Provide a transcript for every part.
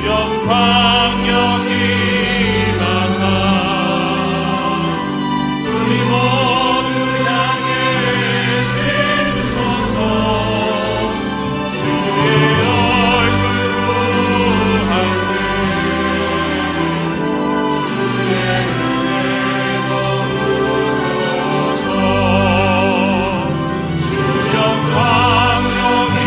영광 여기 가사 우리 모두 향해 비추소서. 주의 얼굴 구할 때 주의 은혜 머무소서. 주 영광 여기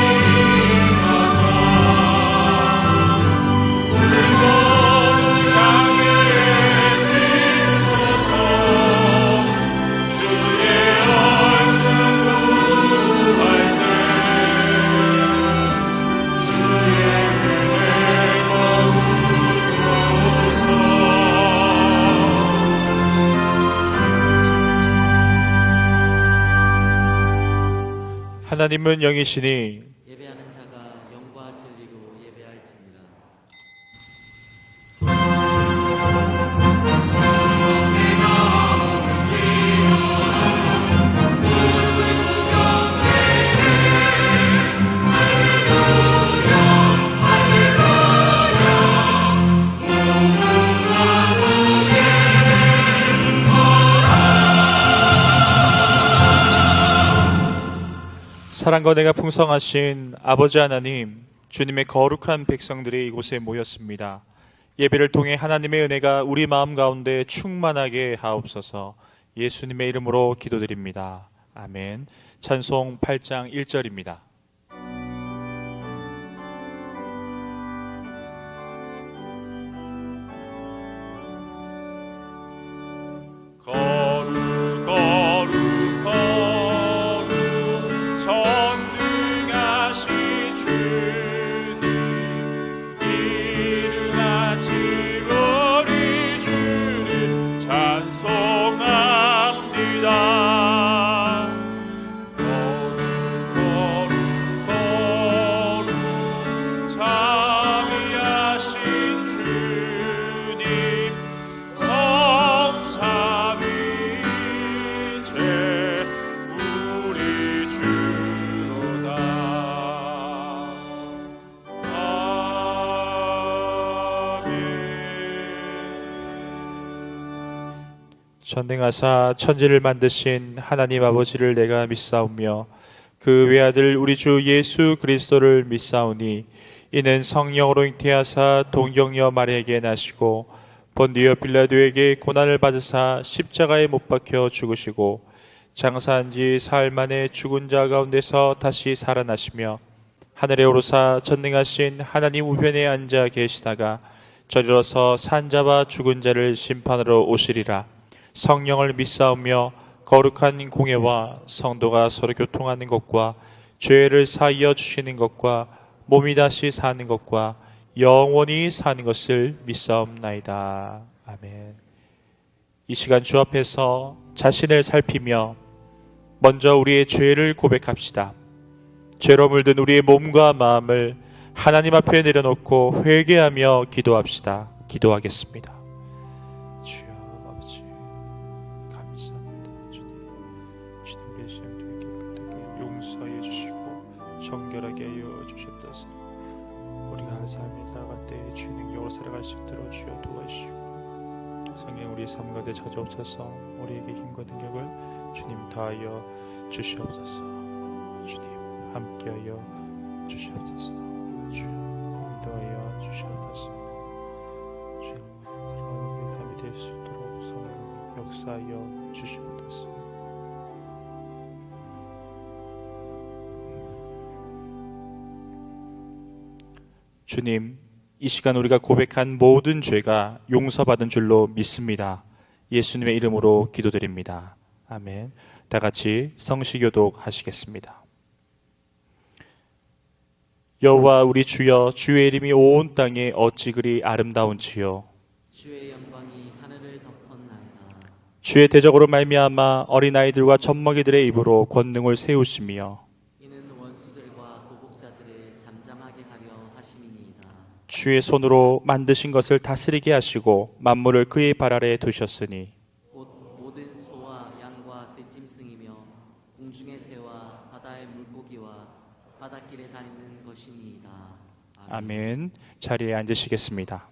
하나님은 영이시니 예배하는 자가 영과 진리로 예배할지니라. 사랑과 은혜가 풍성하신 아버지 하나님, 주님의 거룩한 백성들이 이곳에 모였습니다. 예배를 통해 하나님의 은혜가 우리 마음 가운데 충만하게 하옵소서. 예수님의 이름으로 기도드립니다. 아멘. 찬송 8장 1절입니다. 전능하사 천지를 만드신 하나님 아버지를 내가 믿사오며 그 외아들 우리 주 예수 그리스도를 믿사오니 이는 성령으로 잉태하사 동정녀 마리아에게 나시고 본디오 빌라도에게 고난을 받으사 십자가에 못 박혀 죽으시고 장사한 지 사흘 만에 죽은 자 가운데서 다시 살아나시며 하늘에 오르사 전능하신 하나님 우편에 앉아 계시다가 저리로서 산자와 죽은 자를 심판하러 오시리라. 성령을 믿사오며 거룩한 공예와 성도가 서로 교통하는 것과 죄를 사하여 주시는 것과 몸이 다시 사는 것과 영원히 사는 것을 믿사옵나이다. 아멘. 이 시간 주 앞에서 자신을 살피며 먼저 우리의 죄를 고백합시다. 죄로 물든 우리의 몸과 마음을 하나님 앞에 내려놓고 회개하며 기도합시다. 기도하겠습니다. 용서해 주시고 정결하게 하여 주셨다서 우리가 삶을 살아갈 때 주의 능력으로 살아갈 수 있도록 주여 도와주시고 성령 우리의 삶 가운데 찾아오셔서 우리에게 힘과 능력을 주님 다하여 주시옵소서. 주님 함께하여 주시옵소서. 주여 인도하여 주시옵소서. 주여 우리 삶이 될 수 있도록 성령 역사하여 주시옵소서. 주님, 이 시간 우리가 고백한 모든 죄가 용서받은 줄로 믿습니다. 예수님의 이름으로 기도드립니다. 아멘. 다 같이 성시교독 하시겠습니다. 여호와 우리 주여, 주의 이름이 온 땅에 어찌 그리 아름다운지요. 주의 영광이 하늘을 덮었나이다. 주의 대적으로 말미암아 어린아이들과 젖먹이들의 입으로 권능을 세우시며 이는 원수들과 보복자들을 잠잠하게 하려 하심이니이다. 주의 손으로 만드신 것을 다스리게 하시고 만물을 그의 발 아래에 두셨으니 곧 모든 소와 양과 들짐승이며 공중의 새와 바다의 물고기와 바닷길에 다니는 것이니이다. 아멘. 자리에 앉으시겠습니다.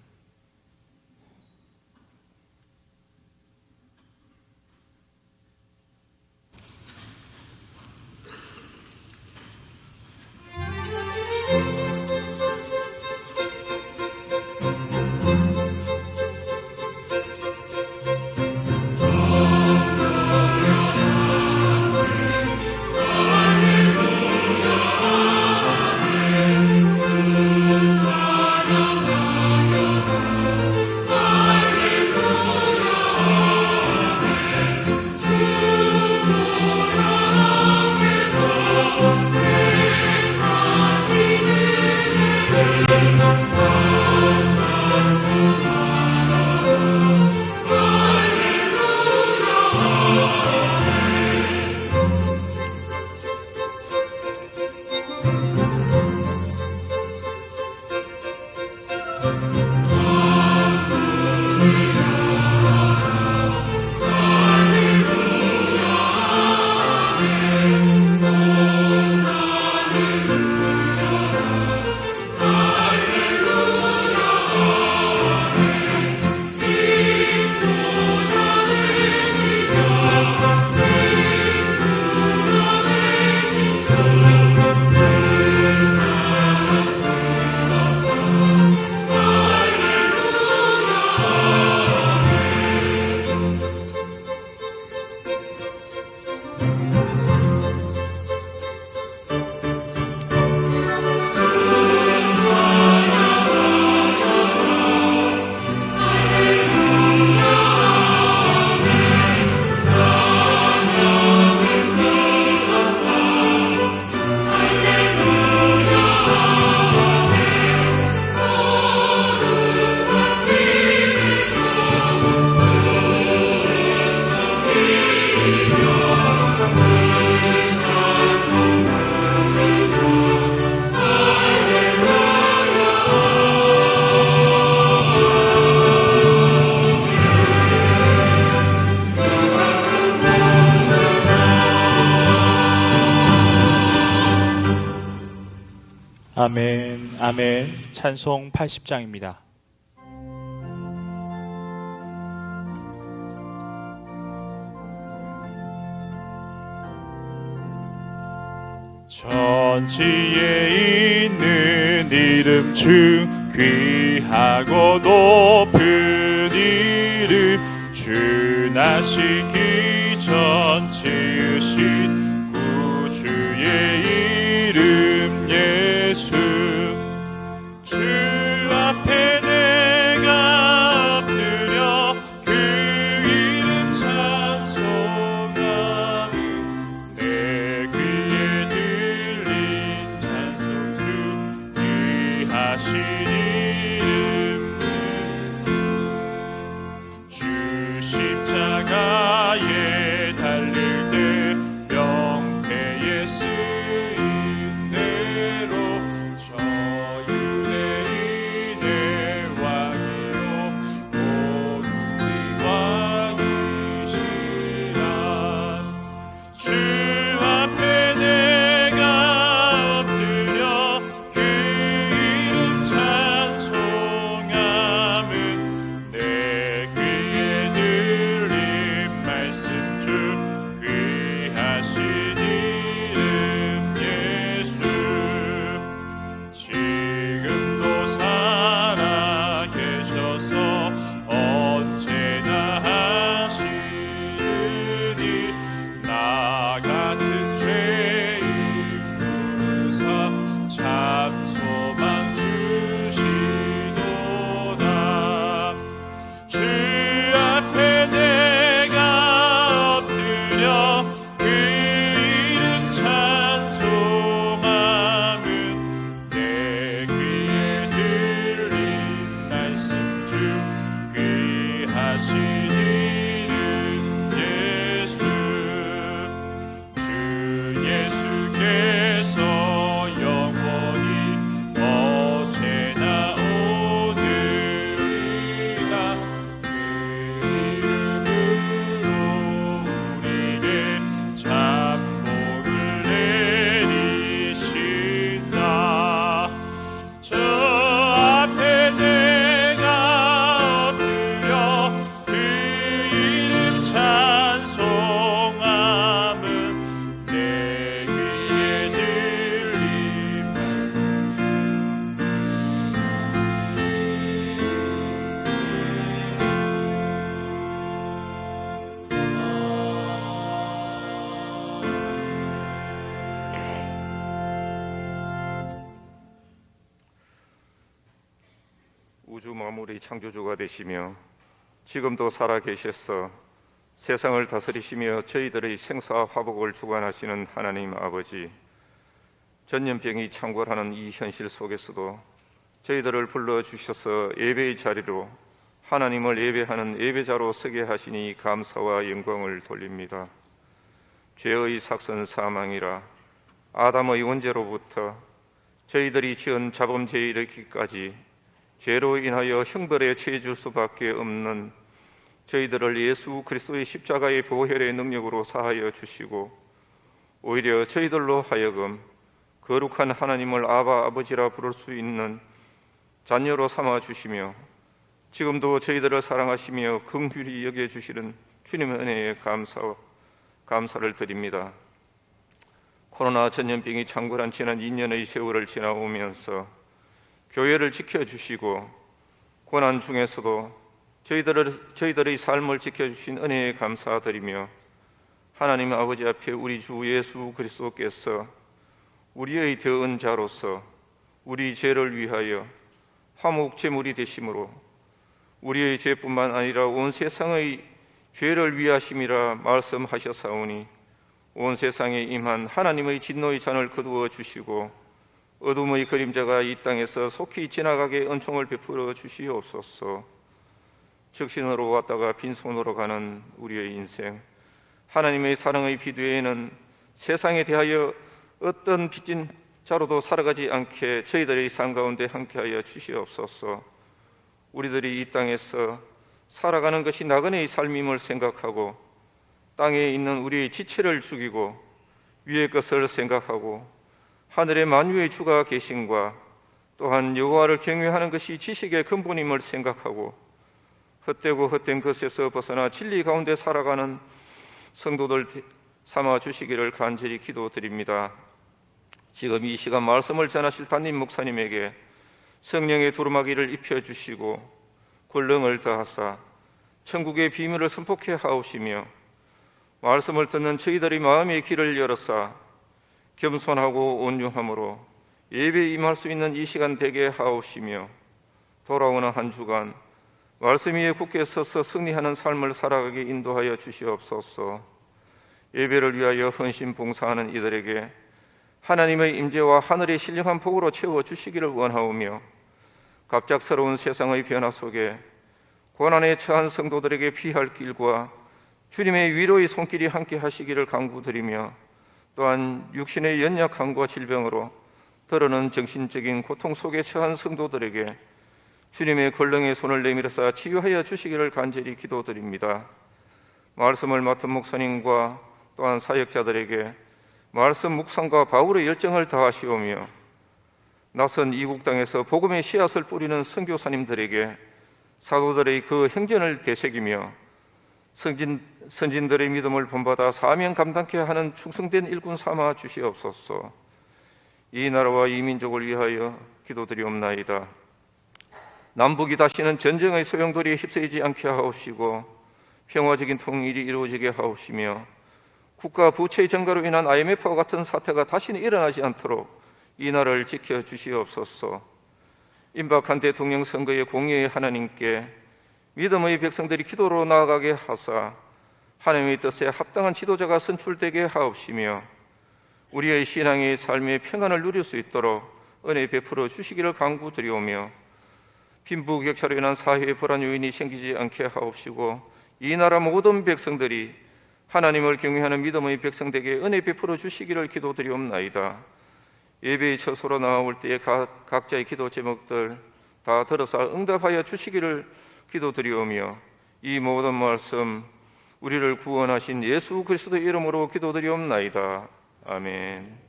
아멘, 아멘. 찬송 80장입니다. 천지에 있는 이름 중 귀하고 높은 이름, 주 나시기 전 지으신 구주의 이름 예수. 주 앞에 내가 엎드려 그 이름 찬송하니, 내 귀에 들린 찬송 주 귀하신 이름 예수. 주 십자가 우주 만물의 창조주가 되시며 지금도 살아계셔서 세상을 다스리시며 저희들의 생사와 화복을 주관하시는 하나님 아버지, 전염병이 창궐하는 이 현실 속에서도 저희들을 불러주셔서 예배의 자리로 하나님을 예배하는 예배자로 서게 하시니 감사와 영광을 돌립니다. 죄의 삭선 사망이라 아담의 원죄로부터 저희들이 지은 자범죄에 이르기까지 죄로 인하여 형벌에 처해 줄 수밖에 없는 저희들을 예수 그리스도의 십자가의 보혈의 능력으로 사하여 주시고 오히려 저희들로 하여금 거룩한 하나님을 아바 아버지라 부를 수 있는 자녀로 삼아 주시며 지금도 저희들을 사랑하시며 긍휼히 여겨주시는 주님의 은혜에 감사를 드립니다. 코로나 전염병이 창궐한 지난 2년의 세월을 지나오면서 교회를 지켜주시고 고난 중에서도 저희들의 삶을 지켜주신 은혜에 감사드리며 하나님 아버지 앞에 우리 주 예수 그리스도께서 우리의 대언 자로서 우리 죄를 위하여 화목 제물이 되심으로 우리의 죄뿐만 아니라 온 세상의 죄를 위하심이라 말씀하셨사오니 온 세상에 임한 하나님의 진노의 잔을 거두어 주시고 어둠의 그림자가 이 땅에서 속히 지나가게 은총을 베풀어 주시옵소서. 적신으로 왔다가 빈손으로 가는 우리의 인생, 하나님의 사랑의 비두에는 세상에 대하여 어떤 빚진 자로도 살아가지 않게 저희들의 삶 가운데 함께하여 주시옵소서. 우리들이 이 땅에서 살아가는 것이 나그네의 삶임을 생각하고 땅에 있는 우리의 지체를 죽이고 위의 것을 생각하고 하늘의 만유의 주가 계심과 또한 여호와를 경외하는 것이 지식의 근본임을 생각하고 헛되고 헛된 것에서 벗어나 진리 가운데 살아가는 성도들 삼아 주시기를 간절히 기도드립니다. 지금 이 시간 말씀을 전하실 담임 목사님에게 성령의 두루마기를 입혀주시고 권능을 더하사 천국의 비밀을 선포케 하옵시며 말씀을 듣는 저희들의 마음의 길을 열어사 겸손하고 온유함으로 예배에 임할 수 있는 이 시간 되게 하옵시며 돌아오는 한 주간 말씀 위에 굳게 서서 승리하는 삶을 살아가게 인도하여 주시옵소서. 예배를 위하여 헌신 봉사하는 이들에게 하나님의 임재와 하늘의 신령한 복으로 채워주시기를 원하오며 갑작스러운 세상의 변화 속에 고난에 처한 성도들에게 피할 길과 주님의 위로의 손길이 함께 하시기를 간구드리며 또한 육신의 연약함과 질병으로 드러는 정신적인 고통 속에 처한 성도들에게 주님의 권능의 손을 내밀어서 치유하여 주시기를 간절히 기도드립니다. 말씀을 맡은 목사님과 또한 사역자들에게 말씀 묵상과 바울의 열정을 다하시오며 낯선 이국 땅에서 복음의 씨앗을 뿌리는 선교사님들에게 사도들의 그 행전을 되새기며 선진들의 믿음을 본받아 사명 감당케 하는 충성된 일꾼 삼아 주시옵소서. 이 나라와 이 민족을 위하여 기도드리옵나이다. 남북이 다시는 전쟁의 소용돌이에 휩싸이지 않게 하옵시고 평화적인 통일이 이루어지게 하옵시며 국가 부채의 증가로 인한 IMF와 같은 사태가 다시는 일어나지 않도록 이 나라를 지켜주시옵소서. 임박한 대통령 선거의 공의의 하나님께 믿음의 백성들이 기도로 나아가게 하사 하나님의 뜻에 합당한 지도자가 선출되게 하옵시며 우리의 신앙의 삶의 평안을 누릴 수 있도록 은혜 베풀어 주시기를 간구드리오며 빈부격차로 인한 사회의 불안 요인이 생기지 않게 하옵시고 이 나라 모든 백성들이 하나님을 경외하는 믿음의 백성들에게 은혜 베풀어 주시기를 기도드리옵나이다. 예배의 처소로 나올 때에 각자의 기도 제목들 다 들어서 응답하여 주시기를 기도드리오며 이 모든 말씀 우리를 구원하신 예수 그리스도의 이름으로 기도드리옵나이다. 아멘.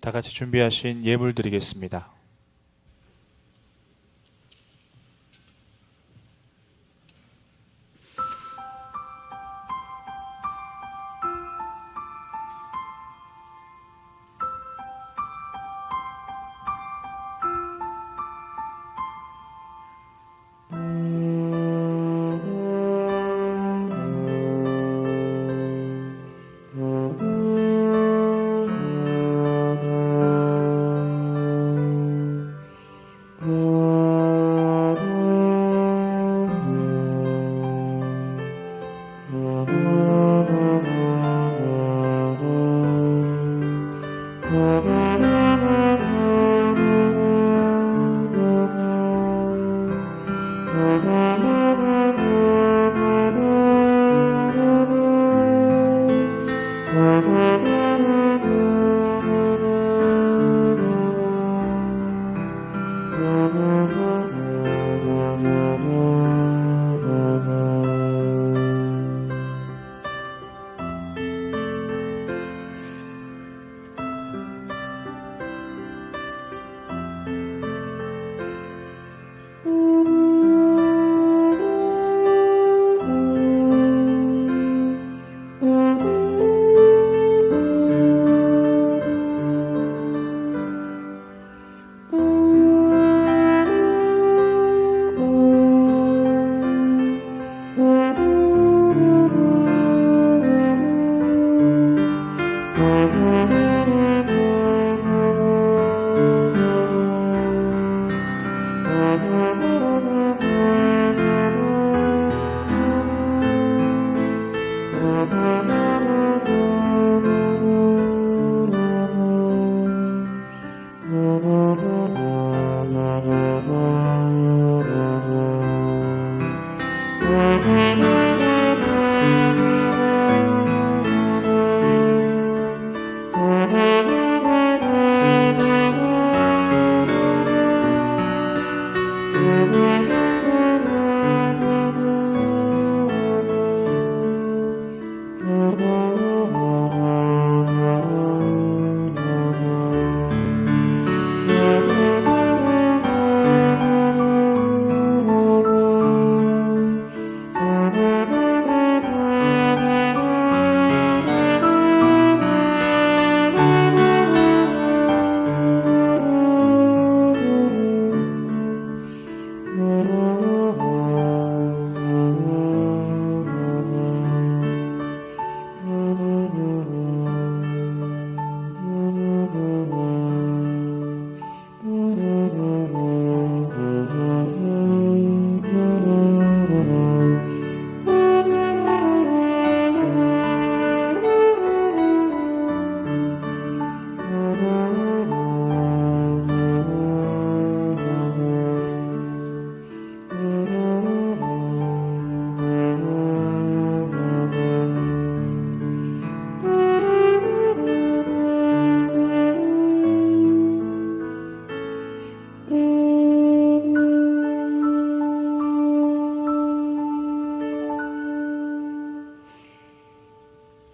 다 같이 준비하신 예물 드리겠습니다.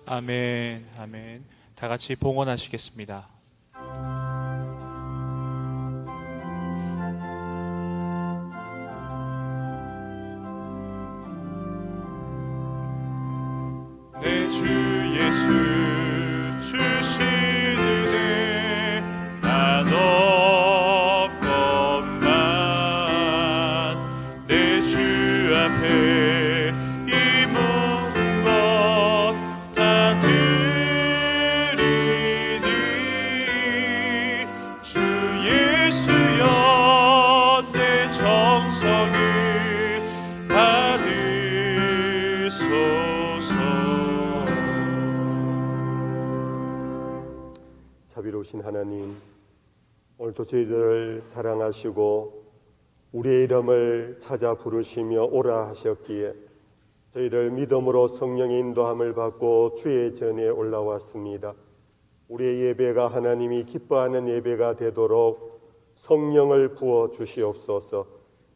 아멘, 아멘. 다 같이 봉헌하시겠습니다. 내 주 예수 주신 은혜 난 없건만 내 주 앞에 이문 것 다 드리니 주 예수여 내 정성을 받으소서. 자비로우신 하나님, 오늘도 저희들을 사랑하시고 우리의 이름을 찾아 부르시며 오라 하셨기에 저희를 믿음으로 성령의 인도함을 받고 주의 전에 올라왔습니다. 우리의 예배가 하나님이 기뻐하는 예배가 되도록 성령을 부어 주시옵소서.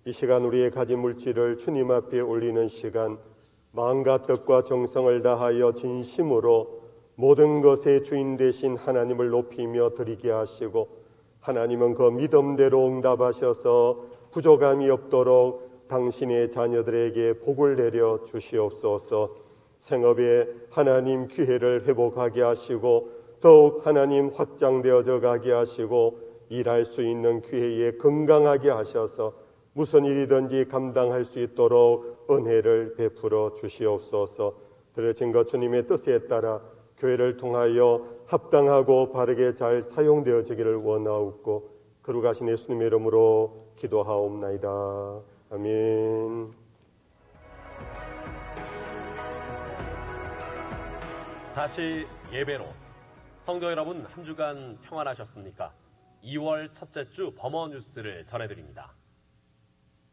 이 시간 우리의 가진 물질을 주님 앞에 올리는 시간, 마음과 뜻과 정성을 다하여 진심으로 모든 것의 주인 되신 하나님을 높이며 드리게 하시고 하나님은 그 믿음대로 응답하셔서 부족함이 없도록 당신의 자녀들에게 복을 내려 주시옵소서. 생업에 하나님 기회를 회복하게 하시고 더욱 하나님 확장되어져 가게 하시고 일할 수 있는 기회에 건강하게 하셔서 무슨 일이든지 감당할 수 있도록 은혜를 베풀어 주시옵소서. 들으신 것 주님의 뜻에 따라 교회를 통하여 합당하고 바르게 잘 사용되어지기를 원하옵고 거룩하신 예수님의 이름으로 기도하옵나이다. 아멘. 다시 예배로. 성도 여러분, 한 주간 평안하셨습니까? 2월 첫째 주 범어 뉴스를 전해드립니다.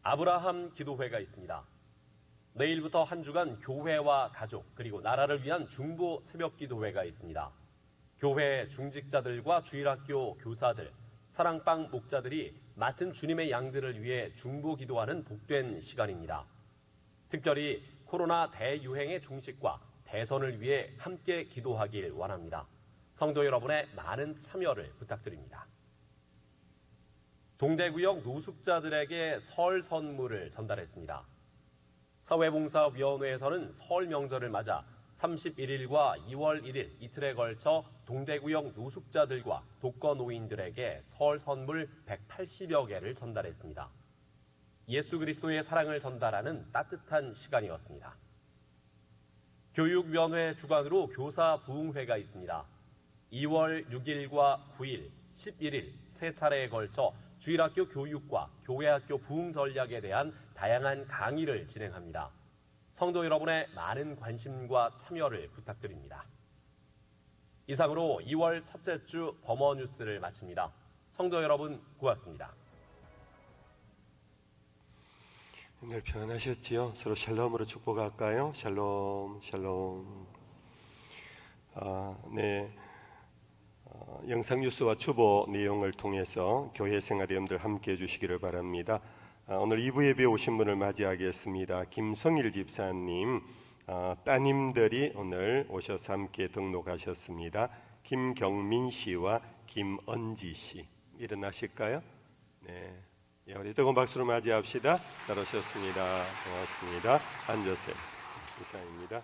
아브라함 기도회가 있습니다. 내일부터 한 주간 교회와 가족 그리고 나라를 위한 중보 새벽 기도회가 있습니다. 교회 중직자들과 주일학교 교사들, 사랑방 목자들이 맡은 주님의 양들을 위해 중보 기도하는 복된 시간입니다. 특별히 코로나 대유행의 종식과 대선을 위해 함께 기도하길 원합니다. 성도 여러분의 많은 참여를 부탁드립니다. 동대구역 노숙자들에게 설 선물을 전달했습니다. 사회봉사위원회에서는 설 명절을 맞아 31일과 2월 1일 이틀에 걸쳐 동대구역 노숙자들과 독거노인들에게 설 선물 180여 개를 전달했습니다. 예수 그리스도의 사랑을 전달하는 따뜻한 시간이었습니다. 교육위원회 주관으로 교사 부흥회가 있습니다. 2월 6일과 9일, 11일 세 차례에 걸쳐 주일학교 교육과 교회학교 부흥 전략에 대한 다양한 강의를 진행합니다. 성도 여러분의 많은 관심과 참여를 부탁드립니다. 이상으로 2월 첫째 주 범어 뉴스를 마칩니다. 성도 여러분 고맙습니다. 늘 평안하셨지요? 서로 샬롬으로 축복할까요? 샬롬, 샬롬. 영상 뉴스와 추보 내용을 통해서 교회 생활에 여러분들 함께해 주시기를 바랍니다. 오늘 2부 예배에 오신 분을 맞이하겠습니다. 김성일 집사님 따님들이 오늘 오셔서 함께 등록하셨습니다. 김경민 씨와 김언지 씨 일어나실까요? 네, 우리 뜨거운 박수로 맞이합시다. 잘 오셨습니다. 고맙습니다. 앉으세요. 이상입니다.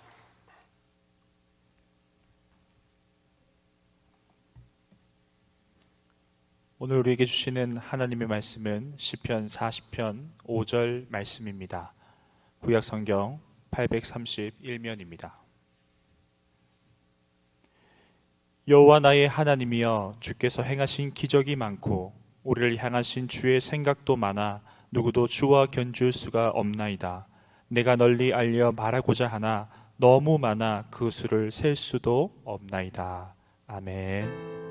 오늘 우리에게 주시는 하나님의 말씀은 시편 40편 5절 말씀입니다. 구약 성경 831면입니다. 여호와 나의 하나님이여, 주께서 행하신 기적이 많고 우리를 향하신 주의 생각도 많아 누구도 주와 견줄 수가 없나이다. 내가 널리 알려 말하고자 하나 너무 많아 그 수를 셀 수도 없나이다. 아멘.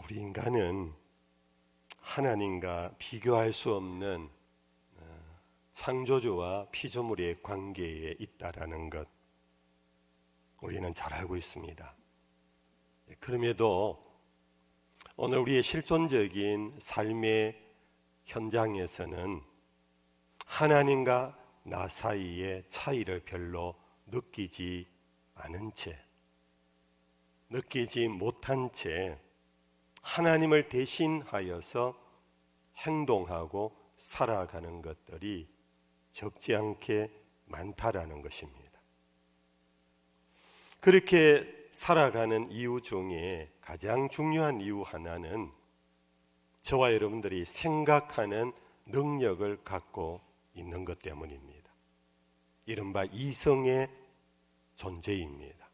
우리 인간은 하나님과 비교할 수 없는 창조주와 피조물의 관계에 있다라는 것 우리는 잘 알고 있습니다. 그럼에도 오늘 우리의 실존적인 삶의 현장에서는 하나님과 나 사이의 차이를 별로 느끼지 않은 채, 느끼지 못한 채 하나님을 대신하여서 행동하고 살아가는 것들이 적지 않게 많다라는 것입니다. 그렇게 살아가는 이유 중에 가장 중요한 이유 하나는 저와 여러분들이 생각하는 능력을 갖고 있는 것 때문입니다. 이른바 이성의 존재입니다.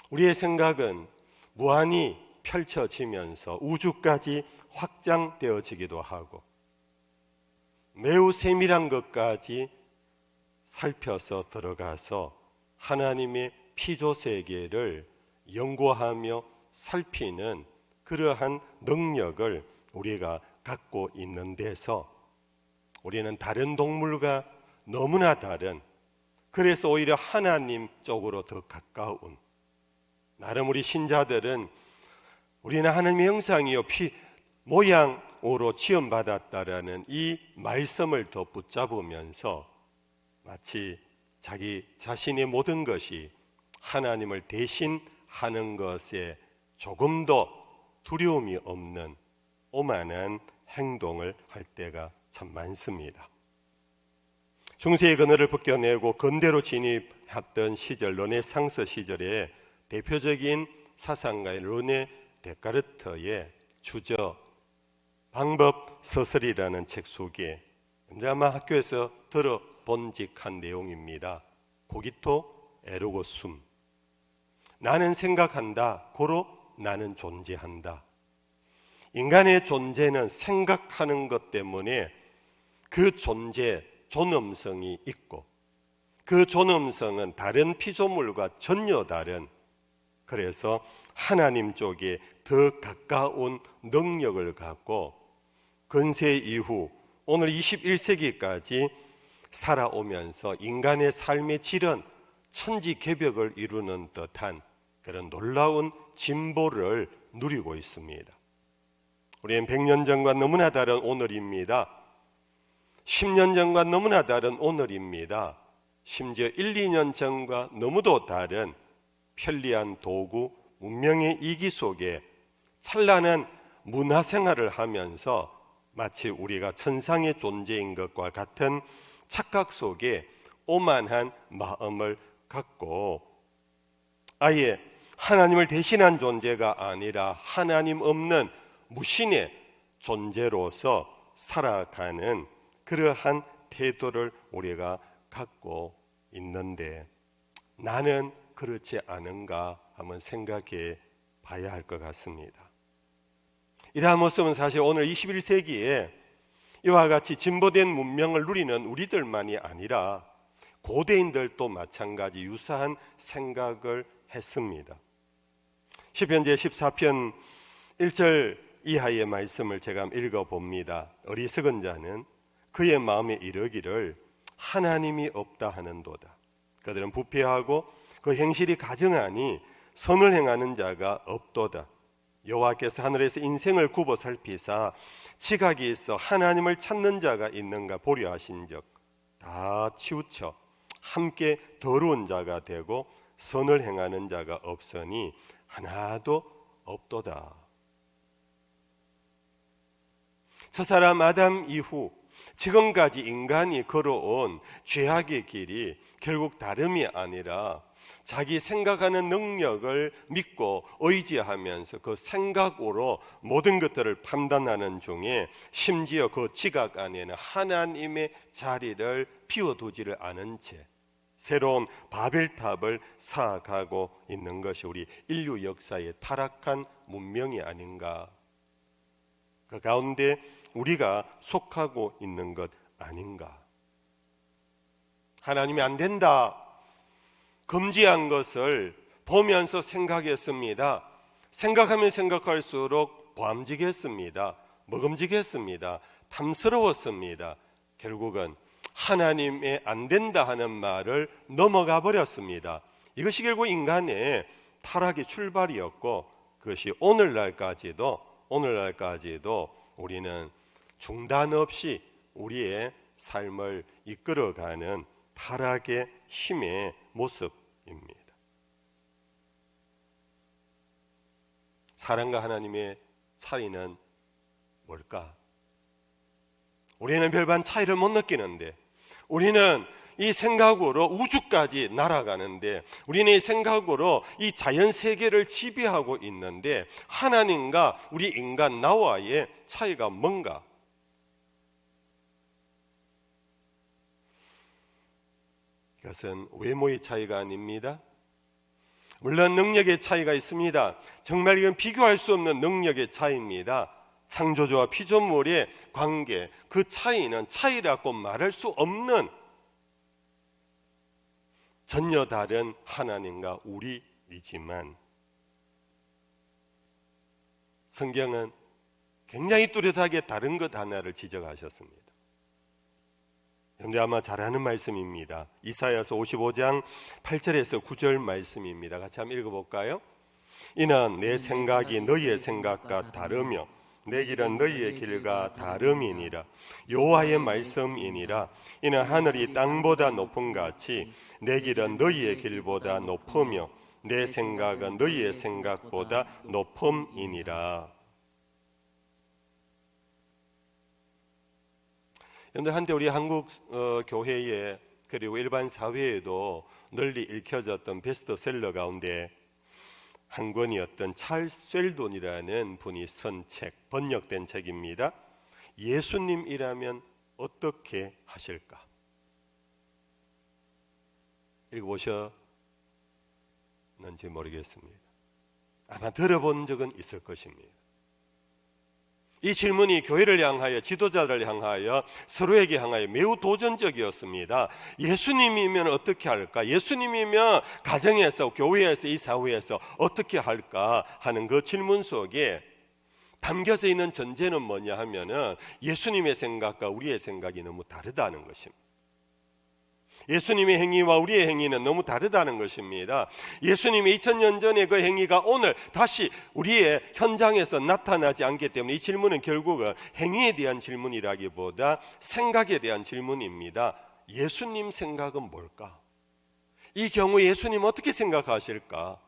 우리의 생각은 무한히 펼쳐지면서 우주까지 확장되어지기도 하고 매우 세밀한 것까지 살펴서 들어가서 하나님의 피조세계를 연구하며 살피는 그러한 능력을 우리가 갖고 있는 데서 우리는 다른 동물과 너무나 다른, 그래서 오히려 하나님 쪽으로 더 가까운, 나름 우리 신자들은 우리는 하나님의 형상이요 피 모양으로 지음받았다라는 이 말씀을 더 붙잡으면서 마치 자기 자신의 모든 것이 하나님을 대신하는 것에 조금 더 두려움이 없는 오만한 행동을 할 때가 참 많습니다. 중세의 그늘을 벗겨내고 근대로 진입했던 시절, 르네상스 시절에 대표적인 사상가인 르네 데카르트의 주저 방법 서술이라는 책 속에 아마 학교에서 들어본직한 내용입니다. 코기토 에르고 숨. 나는 생각한다. 고로 나는 존재한다. 인간의 존재는 생각하는 것 때문에 그 존재, 존엄성이 있고 그 존엄성은 다른 피조물과 전혀 다른, 그래서 하나님 쪽에 더 가까운 능력을 갖고 근세 이후 오늘 21세기까지 살아오면서 인간의 삶의 질은 천지개벽을 이루는 듯한 그런 놀라운 진보를 누리고 있습니다. 우리는 100년 전과 너무나 다른 오늘입니다. 10년 전과 너무나 다른 오늘입니다. 심지어 1, 2년 전과 너무도 다른 편리한 도구, 문명의 이기 속에 찬란한 문화생활을 하면서 마치 우리가 천상의 존재인 것과 같은 착각 속에 오만한 마음을 갖고 아예 하나님을 대신한 존재가 아니라 하나님 없는 무신의 존재로서 살아가는 그러한 태도를 우리가 갖고 있는데 나는 그렇지 않은가 한번 생각해 봐야 할 것 같습니다. 이러한 모습은 사실 오늘 21세기에 이와 같이 진보된 문명을 누리는 우리들만이 아니라 고대인들도 마찬가지 유사한 생각을 했습니다. 시편 제14편 1절 이하의 말씀을 제가 읽어봅니다. 어리석은 자는 그의 마음에 이르기를 하나님이 없다 하는도다. 그들은 부패하고 그 행실이 가증하니 선을 행하는 자가 없도다. 여호와께서 하늘에서 인생을 굽어 살피사 지각이 있어 하나님을 찾는 자가 있는가 보려 하신즉 다 치우쳐 함께 더러운 자가 되고 선을 행하는 자가 없으니 하나도 없도다. 저 사람 아담 이후 지금까지 인간이 걸어온 죄악의 길이 결국 다름이 아니라 자기 생각하는 능력을 믿고 의지하면서 그 생각으로 모든 것들을 판단하는 중에 심지어 그 지각 안에는 하나님의 자리를 비워두지를 않은 채 새로운 바벨탑을 쌓아가고 있는 것이 우리 인류 역사의 타락한 문명이 아닌가. 그 가운데 우리가 속하고 있는 것 아닌가. 하나님이 안 된다 금지한 것을 보면서 생각했습니다. 생각하면 생각할수록 보암직했습니다. 먹음직했습니다. 탐스러웠습니다. 결국은 하나님의 안 된다 하는 말을 넘어가 버렸습니다. 이것이 결국 인간의 타락의 출발이었고 그것이 오늘날까지도 우리는 중단 없이 우리의 삶을 이끌어가는 타락의 힘의 모습입니다. 사랑과 하나님의 차이는 뭘까? 우리는 별반 차이를 못 느끼는데 우리는 이 생각으로 우주까지 날아가는데 우리는 이 생각으로 이 자연 세계를 지배하고 있는데 하나님과 우리 인간 나와의 차이가 뭔가? 그것은 외모의 차이가 아닙니다. 물론 능력의 차이가 있습니다. 정말 이건 비교할 수 없는 능력의 차이입니다. 창조주와 피조물의 관계, 그 차이는 차이라고 말할 수 없는 전혀 다른 하나님과 우리이지만 성경은 굉장히 뚜렷하게 다른 것 하나를 지적하셨습니다. 여러분들 아마 잘 아는 말씀입니다. 이사야서 55장 8절에서 9절 말씀입니다. 같이 한번 읽어볼까요? 이는 내 생각이 너희의 생각과 다르며 내 길은 너희의 길과 다름이니라. 여호와의 말씀이니라. 이는 하늘이 땅보다 높음 같이 내 길은 너희의 길보다 높으며 내 생각은 너희의 생각보다 높음이니라. 여러분들 한때 우리 한국 교회에 그리고 일반 사회에도 널리 읽혀졌던 베스트셀러 가운데 한 권이었던 찰스 셀돈이라는 분이 쓴 책, 번역된 책입니다. 예수님이라면 어떻게 하실까? 읽어보셨는지 모르겠습니다. 아마 들어본 적은 있을 것입니다. 이 질문이 교회를 향하여, 지도자를 향하여, 서로에게 향하여 매우 도전적이었습니다. 예수님이면 어떻게 할까? 예수님이면 가정에서, 교회에서, 이 사회에서 어떻게 할까 하는 그 질문 속에 담겨져 있는 전제는 뭐냐 하면은 예수님의 생각과 우리의 생각이 너무 다르다는 것입니다. 예수님의 행위와 우리의 행위는 너무 다르다는 것입니다. 예수님의 2000년 전의 그 행위가 오늘 다시 우리의 현장에서 나타나지 않기 때문에 이 질문은 결국은 행위에 대한 질문이라기보다 생각에 대한 질문입니다. 예수님 생각은 뭘까? 이 경우 예수님 어떻게 생각하실까?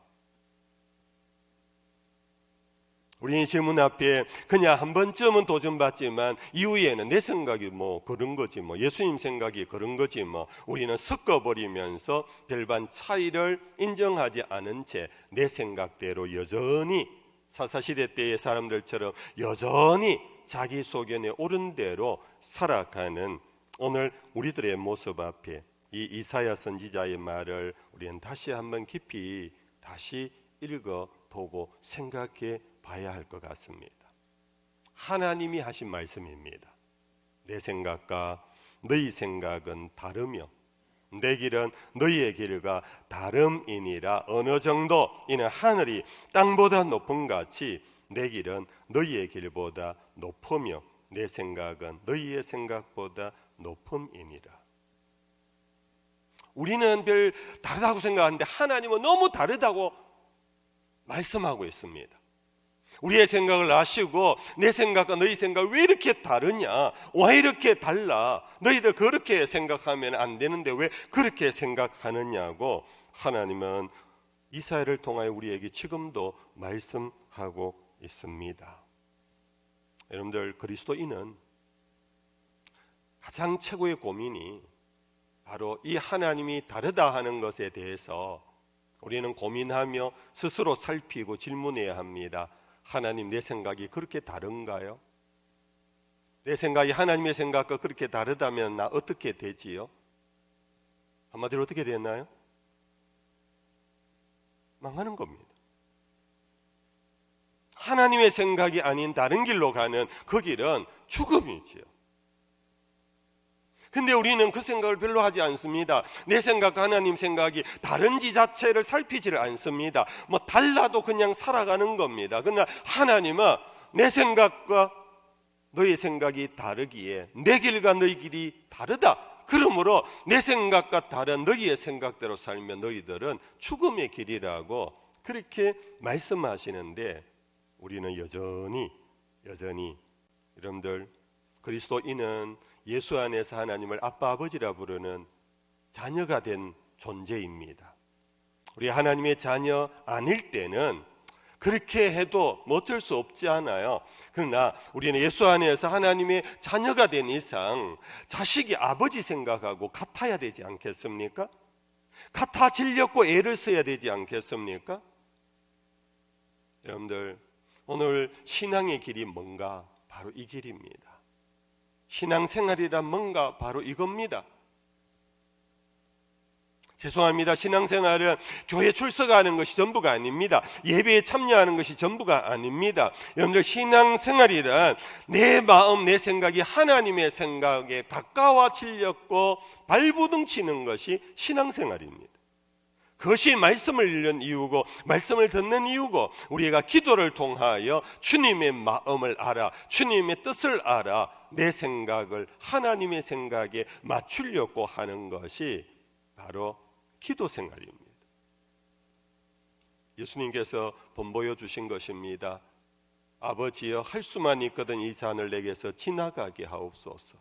우리는 질문 앞에 그냥 한 번쯤은 도전받지만 이후에는 내 생각이 뭐 그런 거지 뭐 예수님 생각이 그런 거지 뭐 우리는 섞어버리면서 별반 차이를 인정하지 않은 채 내 생각대로 여전히 사사시대 때의 사람들처럼 여전히 자기 소견에 옳은 대로 살아가는 오늘 우리들의 모습 앞에 이 이사야 선지자의 말을 우리는 다시 한번 깊이 다시 읽어보고 생각해 봐야 할 것 같습니다. 하나님이 하신 말씀입니다. 내 생각과 너희 생각은 다르며 내 길은 너희의 길과 다름이니라. 어느 정도 이는 하늘이 땅보다 높음 같이 내 길은 너희의 길보다 높으며 내 생각은 너희의 생각보다 높음이니라. 우리는 별 다르다고 생각하는데 하나님은 너무 다르다고 말씀하고 있습니다. 우리의 생각을 아시고 내 생각과 너희 생각 왜 이렇게 다르냐? 왜 이렇게 달라? 너희들 그렇게 생각하면 안 되는데 왜 그렇게 생각하느냐고 하나님은 이사야를 통하여 우리에게 지금도 말씀하고 있습니다. 여러분들 그리스도인은 가장 최고의 고민이 바로 이 하나님이 다르다 하는 것에 대해서 우리는 고민하며 스스로 살피고 질문해야 합니다. 하나님, 내 생각이 그렇게 다른가요? 내 생각이 하나님의 생각과 그렇게 다르다면 나 어떻게 되지요? 한마디로 어떻게 되나요? 망하는 겁니다. 하나님의 생각이 아닌 다른 길로 가는 그 길은 죽음이지요. 근데 우리는 그 생각을 별로 하지 않습니다. 내 생각과 하나님 생각이 다른지 자체를 살피지를 않습니다. 뭐 달라도 그냥 살아가는 겁니다. 그러나 하나님은 내 생각과 너의 생각이 다르기에 내 길과 너희 길이 다르다. 그러므로 내 생각과 다른 너희의 생각대로 살면 너희들은 죽음의 길이라고 그렇게 말씀하시는데 우리는 여전히 여러분들 그리스도인은 예수 안에서 하나님을 아빠 아버지라 부르는 자녀가 된 존재입니다. 우리 하나님의 자녀 아닐 때는 그렇게 해도 뭐 어쩔 수 없지 않아요. 그러나 우리는 예수 안에서 하나님의 자녀가 된 이상 자식이 아버지 생각하고 같아야 되지 않겠습니까? 같아지려고 애를 써야 되지 않겠습니까? 여러분들 오늘 신앙의 길이 뭔가? 바로 이 길입니다. 신앙생활이란 뭔가? 바로 이겁니다. 죄송합니다. 신앙생활은 교회 출석하는 것이 전부가 아닙니다. 예배에 참여하는 것이 전부가 아닙니다. 여러분들 신앙생활이란 내 마음, 내 생각이 하나님의 생각에 가까워지려고 발부둥치는 것이 신앙생활입니다. 그것이 말씀을 읽는 이유고 말씀을 듣는 이유고 우리가 기도를 통하여 주님의 마음을 알아 주님의 뜻을 알아 내 생각을 하나님의 생각에 맞추려고 하는 것이 바로 기도 생활입니다. 예수님께서 본보여 주신 것입니다. 아버지여 할 수만 있거든 이 잔을 내게서 지나가게 하옵소서.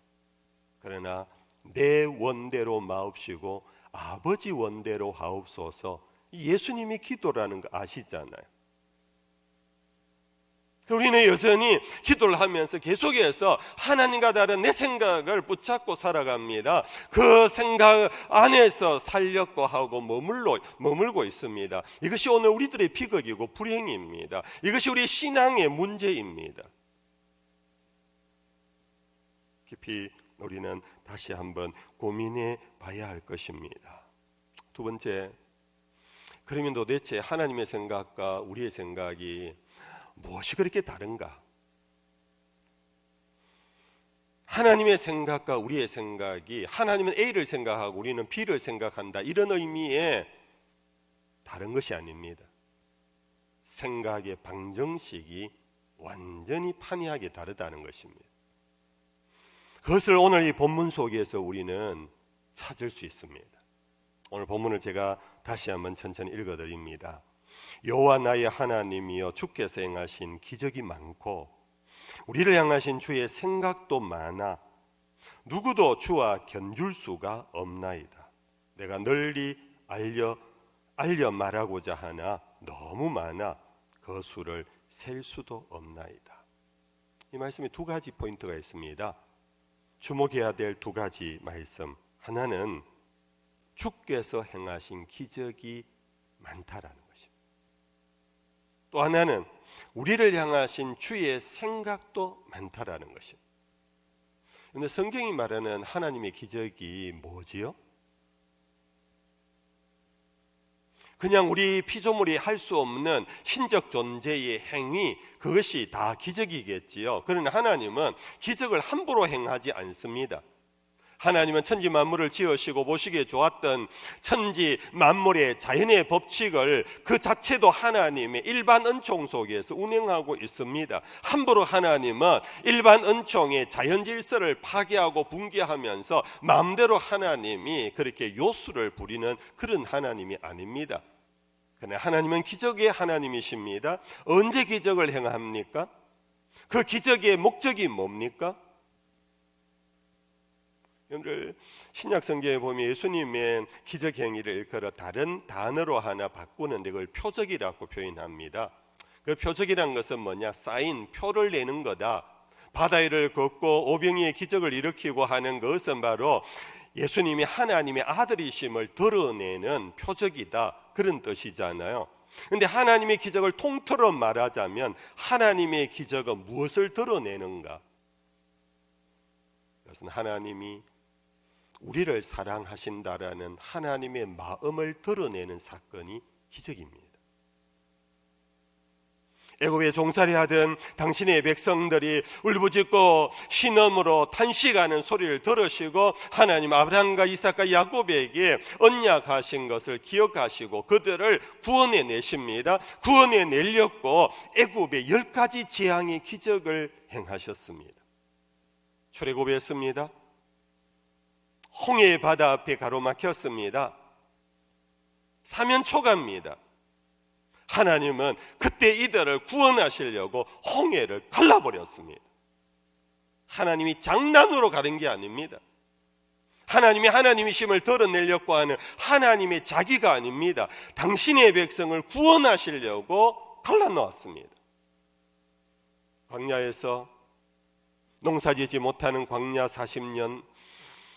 그러나 내 원대로 마옵시고 아버지 원대로 하옵소서. 예수님이 기도라는 거 아시잖아요. 우리는 여전히 기도를 하면서 계속해서 하나님과 다른 내 생각을 붙잡고 살아갑니다. 그 생각 안에서 살려고 하고 머물고 있습니다. 이것이 오늘 우리들의 비극이고 불행입니다. 이것이 우리 신앙의 문제입니다. 깊이 우리는 다시 한번 고민해 봐야 할 것입니다. 두 번째, 그러면 도대체 하나님의 생각과 우리의 생각이 무엇이 그렇게 다른가? 하나님의 생각과 우리의 생각이 하나님은 A를 생각하고 우리는 B를 생각한다 이런 의미의 다른 것이 아닙니다. 생각의 방정식이 완전히 판이하게 다르다는 것입니다. 그것을 오늘 이 본문 속에서 우리는 찾을 수 있습니다. 오늘 본문을 제가 다시 한번 천천히 읽어드립니다. 여호와 나의 하나님이여 주께서 행하신 기적이 많고 우리를 향하신 주의 생각도 많아 누구도 주와 견줄 수가 없나이다. 내가 널리 알려 말하고자 하나 너무 많아 그 수를 셀 수도 없나이다. 이 말씀에 두 가지 포인트가 있습니다. 주목해야 될 두 가지 말씀. 하나는 주께서 행하신 기적이 많다라는 것입니다. 또 하나는 우리를 향하신 주의 생각도 많다라는 것입니다. 그런데 성경이 말하는 하나님의 기적이 뭐지요? 그냥 우리 피조물이 할 수 없는 신적 존재의 행위, 그것이 다 기적이겠지요. 그러나 하나님은 기적을 함부로 행하지 않습니다. 하나님은 천지 만물을 지으시고 보시기에 좋았던 천지 만물의 자연의 법칙을 그 자체도 하나님의 일반 은총 속에서 운행하고 있습니다. 함부로 하나님은 일반 은총의 자연 질서를 파괴하고 붕괴하면서 마음대로 하나님이 그렇게 요술을 부리는 그런 하나님이 아닙니다. 그러나 하나님은 기적의 하나님이십니다. 언제 기적을 행합니까? 그 기적의 목적이 뭡니까? 여러분들 신약 성경에 보면 예수님의 기적 행위를 일컬어 다른 단어로 하나 바꾸는데 그걸 표적이라고 표현합니다. 그 표적이란 것은 뭐냐? 사인, 표를 내는 거다. 바다 위를 걷고 오병이의 기적을 일으키고 하는 것은 바로 예수님이 하나님의 아들이심을 드러내는 표적이다, 그런 뜻이잖아요. 그런데 하나님의 기적을 통틀어 말하자면 하나님의 기적은 무엇을 드러내는가? 그것은 하나님이 우리를 사랑하신다라는 하나님의 마음을 드러내는 사건이 기적입니다. 애굽에 종살이하던 당신의 백성들이 울부짖고 신음으로 탄식하는 소리를 들으시고 하나님 아브라함과 이삭과 야곱에게 언약하신 것을 기억하시고 그들을 구원해 내십니다. 구원해 내렸고 애굽에 10가지 재앙의 기적을 행하셨습니다. 출애굽했습니다. 홍해의 바다 앞에 가로막혔습니다. 사면초가입니다. 하나님은 그때 이들을 구원하시려고 홍해를 갈라버렸습니다. 하나님이 장난으로 가른 게 아닙니다. 하나님이 하나님이심을 드러내려고 하는 하나님의 자기가 아닙니다. 당신의 백성을 구원하시려고 갈라놓았습니다. 광야에서 농사지지 못하는 광야 40년,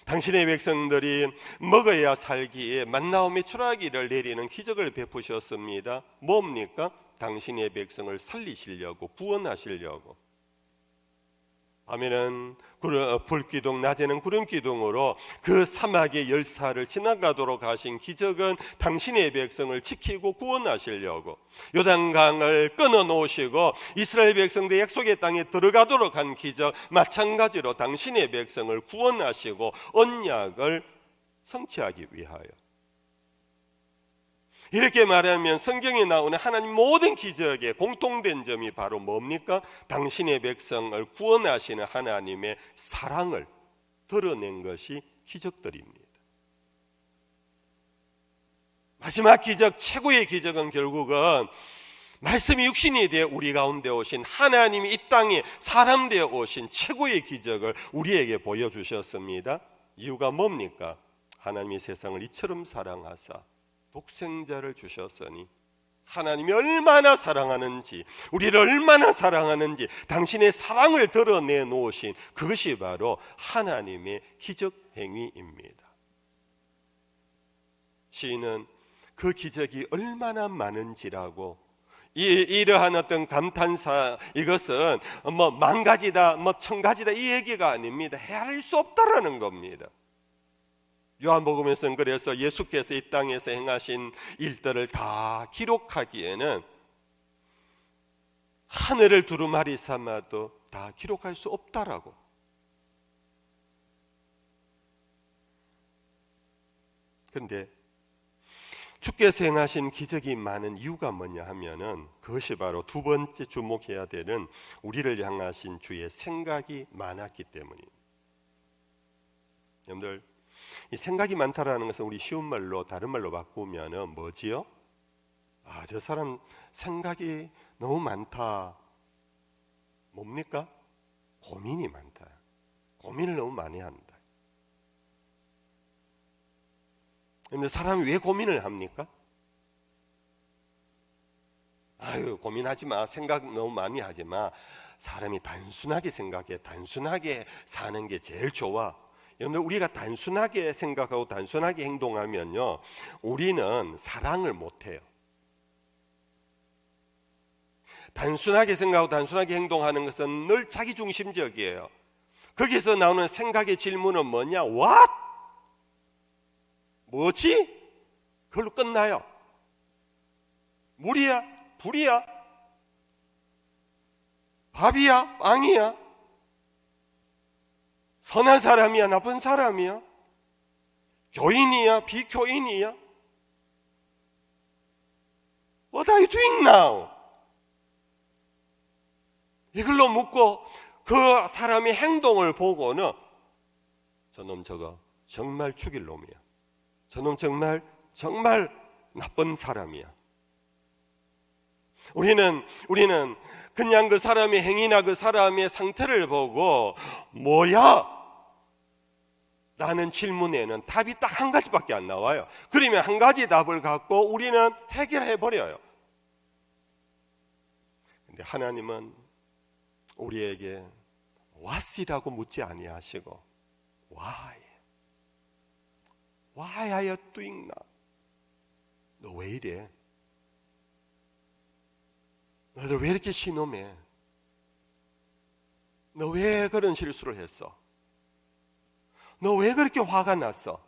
당신의 백성들이 먹어야 살기에 만나와 메추라기를 내리는 기적을 베푸셨습니다. 뭡니까? 당신의 백성을 살리시려고, 구원하시려고. 밤에는 불기둥, 낮에는 구름기둥으로 그 사막의 열사를 지나가도록 하신 기적은 당신의 백성을 지키고 구원하시려고, 요단강을 끊어놓으시고 이스라엘 백성들 약속의 땅에 들어가도록 한 기적, 마찬가지로 당신의 백성을 구원하시고 언약을 성취하기 위하여. 이렇게 말하면 성경에 나오는 하나님 모든 기적의 공통된 점이 바로 뭡니까? 당신의 백성을 구원하시는 하나님의 사랑을 드러낸 것이 기적들입니다. 마지막 기적, 최고의 기적은 결국은 말씀이 육신이 되어 우리 가운데 오신 하나님이 이 땅에 사람 되어 오신 최고의 기적을 우리에게 보여주셨습니다. 이유가 뭡니까? 하나님이 세상을 이처럼 사랑하사 독생자를 주셨으니 하나님이 얼마나 사랑하는지, 우리를 얼마나 사랑하는지 당신의 사랑을 드러내 놓으신 그것이 바로 하나님의 기적 행위입니다. 시인은 그 기적이 얼마나 많은지라고 이러한 어떤 감탄사, 이것은 뭐 만 가지다, 뭐 천 가지다 이 얘기가 아닙니다. 헤아릴 수 없다라는 겁니다. 요한복음에서는 그래서 예수께서 이 땅에서 행하신 일들을 다 기록하기에는 하늘을 두루마리 삼아도 다 기록할 수 없다라고. 그런데 주께서 행하신 기적이 많은 이유가 뭐냐 하면은 그것이 바로 두 번째 주목해야 되는 우리를 향하신 주의 생각이 많았기 때문입니다. 여러분들, 이 생각이 많다라는 것은 우리 쉬운 말로 다른 말로 바꾸면은 뭐지요? 아, 저 사람 생각이 너무 많다. 뭡니까? 고민이 많다. 고민을 너무 많이 한다. 그런데 사람이 왜 고민을 합니까? 아유, 고민하지 마. 생각 너무 많이 하지 마. 사람이 단순하게 생각해. 단순하게 사는 게 제일 좋아. 여러분들, 우리가 단순하게 생각하고 단순하게 행동하면요, 우리는 사랑을 못해요. 단순하게 생각하고 단순하게 행동하는 것은 늘 자기중심적이에요. 거기서 나오는 생각의 질문은 뭐냐? What? 뭐지? 그걸로 끝나요. 물이야? 불이야? 밥이야? 빵이야? 선한 사람이야? 나쁜 사람이야? 교인이야? 비교인이야? What are you doing now? 이걸로 묻고 그 사람의 행동을 보고는 저놈 저거 정말 죽일 놈이야. 저놈 정말 나쁜 사람이야. 우리는 그냥 그 사람의 행위나 그 사람의 상태를 보고 뭐야? 라는 질문에는 답이 딱 한 가지밖에 안 나와요. 그러면 한 가지 답을 갖고 우리는 해결해 버려요. 근데 하나님은 우리에게 what이라고 묻지 아니하시고 why are you doing that? 너 왜 이래? 너들 왜 이렇게 신음해? 너 왜 그런 실수를 했어? 너 왜 그렇게 화가 났어?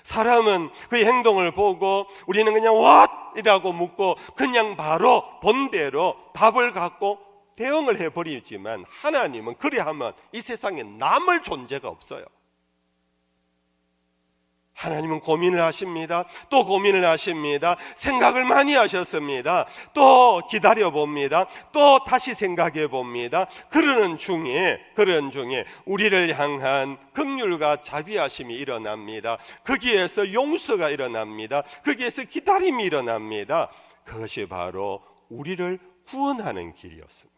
사람은 그의 행동을 보고 우리는 그냥 what? 이라고 묻고 그냥 바로 본대로 답을 갖고 대응을 해버리지만 하나님은 그리하면 이 세상에 남을 존재가 없어요. 하나님은 고민을 하십니다. 또 고민을 하십니다. 생각을 많이 하셨습니다. 또 기다려 봅니다. 또 다시 생각해 봅니다. 그런 중에 우리를 향한 긍휼과 자비하심이 일어납니다. 거기에서 용서가 일어납니다. 거기에서 기다림이 일어납니다. 그것이 바로 우리를 구원하는 길이었습니다.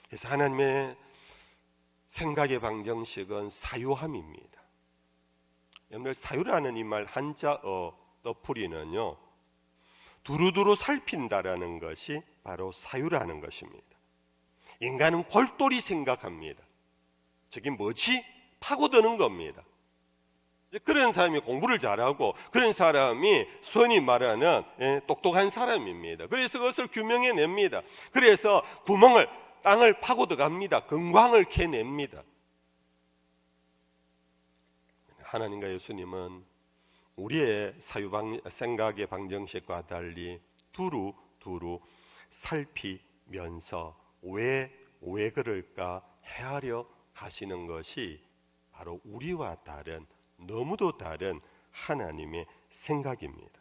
그래서 하나님의 생각의 방정식은 사유함입니다. 여러분들, 사유라는 이 말 한자어 너풀이는요, 두루두루 살핀다라는 것이 바로 사유라는 것입니다. 인간은 골똘히 생각합니다. 저게 뭐지? 파고드는 겁니다. 그런 사람이 공부를 잘하고 그런 사람이 소위 말하는 똑똑한 사람입니다. 그래서 그것을 규명해냅니다. 그래서 땅을 파고들어갑니다. 금광을 캐냅니다. 하나님과 예수님은 우리의 생각의 방정식과 달리 두루 살피면서 왜 그럴까 헤아려 가시는 것이 바로 우리와 다른, 너무도 다른 하나님의 생각입니다.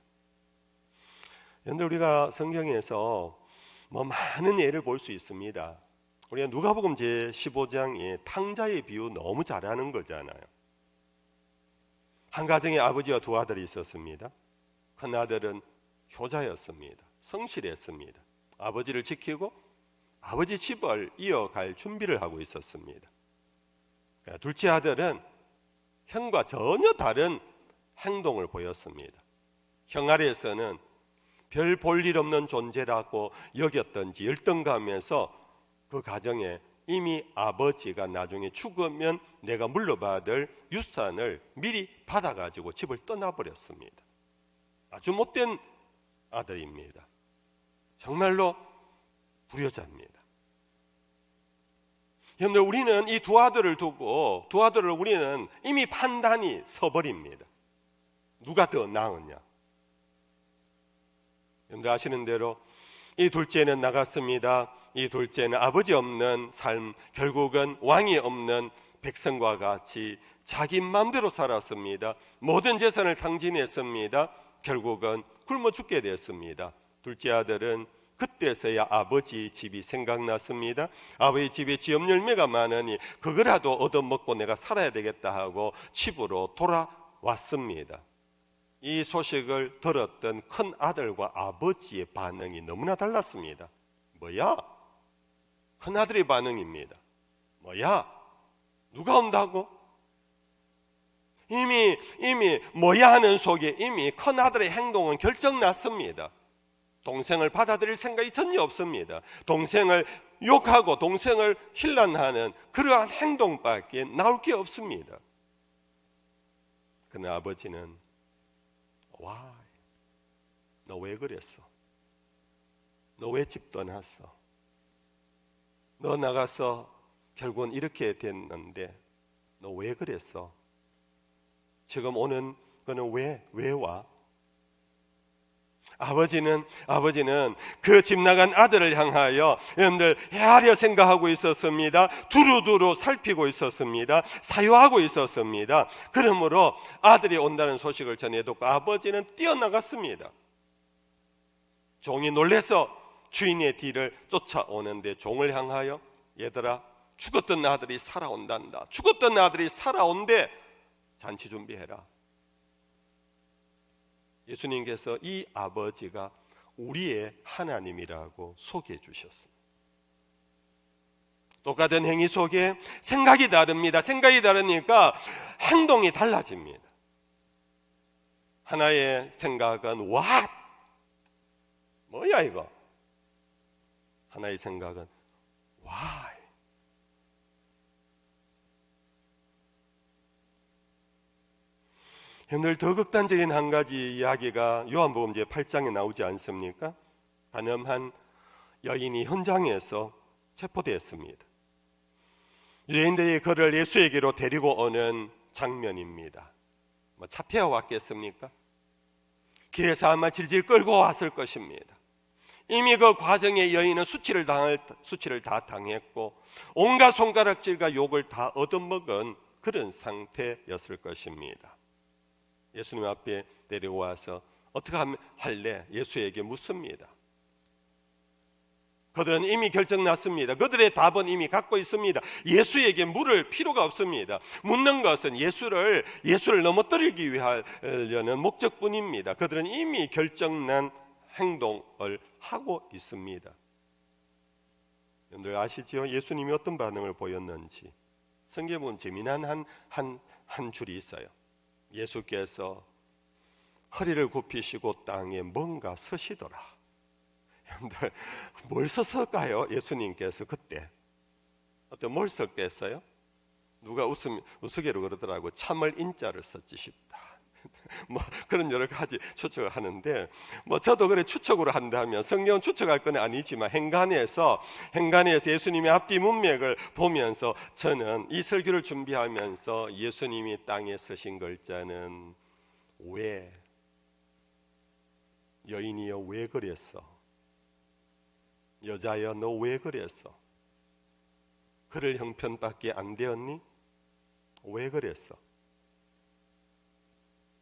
그런데 우리가 성경에서 많은 예를 볼 수 있습니다. 우리가 누가복음 제15장에 탕자의 비유 너무 잘하는 거잖아요. 한 가정에 아버지와 두 아들이 있었습니다. 큰 아들은 효자였습니다. 성실했습니다. 아버지를 지키고 아버지 집을 이어갈 준비를 하고 있었습니다. 둘째 아들은 형과 전혀 다른 행동을 보였습니다. 형 아래에서는 별 볼 일 없는 존재라고 여겼던지 열등감에서 그 가정에 이미 아버지가 나중에 죽으면 내가 물려받을 유산을 미리 받아가지고 집을 떠나버렸습니다. 아주 못된 아들입니다. 정말로 불효자입니다. 여러분들, 우리는 이 두 아들을 두고 우리는 이미 판단이 서버립니다. 누가 더 나으냐? 여러분들 아시는 대로 이 둘째는 나갔습니다. 이 둘째는 아버지 없는 삶, 결국은 왕이 없는 백성과 같이 자기 마음대로 살았습니다. 모든 재산을 탕진했습니다. 결국은 굶어 죽게 됐습니다. 둘째 아들은 그때서야 아버지 집이 생각났습니다. 아버지 집에 지업 열매가 많으니 그거라도 얻어먹고 내가 살아야 되겠다 하고 집으로 돌아왔습니다. 이 소식을 들었던 큰 아들과 아버지의 반응이 너무나 달랐습니다. 뭐야? 큰 아들의 반응입니다. 뭐야? 누가 온다고? 이미 뭐야 하는 속에 이미 큰 아들의 행동은 결정났습니다. 동생을 받아들일 생각이 전혀 없습니다. 동생을 욕하고 동생을 힐난하는 그러한 행동밖에 나올 게 없습니다. 그러나 아버지는 와, 너 왜 그랬어? 너 왜 집 떠났어? 너 나가서 결국은 이렇게 됐는데 너 왜 그랬어? 지금 오는 거는 왜 와? 아버지는 그 집 나간 아들을 향하여 여러분들 헤아려 생각하고 있었습니다. 두루두루 살피고 있었습니다. 사유하고 있었습니다. 그러므로 아들이 온다는 소식을 전해듣고 아버지는 뛰어나갔습니다. 종이 놀라서 주인의 뒤를 쫓아오는데 종을 향하여 얘들아, 죽었던 아들이 살아온단다. 죽었던 아들이 살아온대. 잔치 준비해라. 예수님께서 이 아버지가 우리의 하나님이라고 소개해 주셨습니다. 똑같은 행위 속에 생각이 다릅니다. 생각이 다르니까 행동이 달라집니다. 하나의 생각은 What? 뭐야 이거? 하나의 생각은 Why? 여러분들, 더 극단적인 한 가지 이야기가 요한복음 제8장에 나오지 않습니까? 가늠한 여인이 현장에서 체포되었습니다. 유대인들이 그를 예수에게로 데리고 오는 장면입니다. 차 태워 왔겠습니까? 길에서 아마 질질 끌고 왔을 것입니다. 이미 그 과정에 여인은 수치를 다 당했고 온갖 손가락질과 욕을 다 얻어먹은 그런 상태였을 것입니다. 예수님 앞에 내려와서 어떻게 하면 할래? 예수에게 묻습니다. 그들은 이미 결정났습니다. 그들의 답은 이미 갖고 있습니다. 예수에게 물을 필요가 없습니다. 묻는 것은 예수를 넘어뜨리기 위하려는 목적뿐입니다. 그들은 이미 결정난 행동을 하고 있습니다. 여러분들 아시죠? 예수님이 어떤 반응을 보였는지. 성경에 보면 재미난 한 줄이 있어요. 예수께서 허리를 굽히시고 땅에 뭔가 서시더라. 여러분들, 뭘 썼을까요? 예수님께서 그때 뭘 썼겠어요? 누가 우스개로 그러더라고. 참을 인자를 썼지 싶다. 뭐 그런 여러 가지 추측을 하는데, 저도 그래 추측으로 한다면, 성경은 추측할 건 아니지만 행간에서 예수님의 앞뒤 문맥을 보면서 저는 이 설교를 준비하면서 예수님이 땅에 서신 글자는 왜, 여인이여 왜 그랬어? 여자여 너 왜 그랬어? 그럴 형편밖에 안 되었니? 왜 그랬어?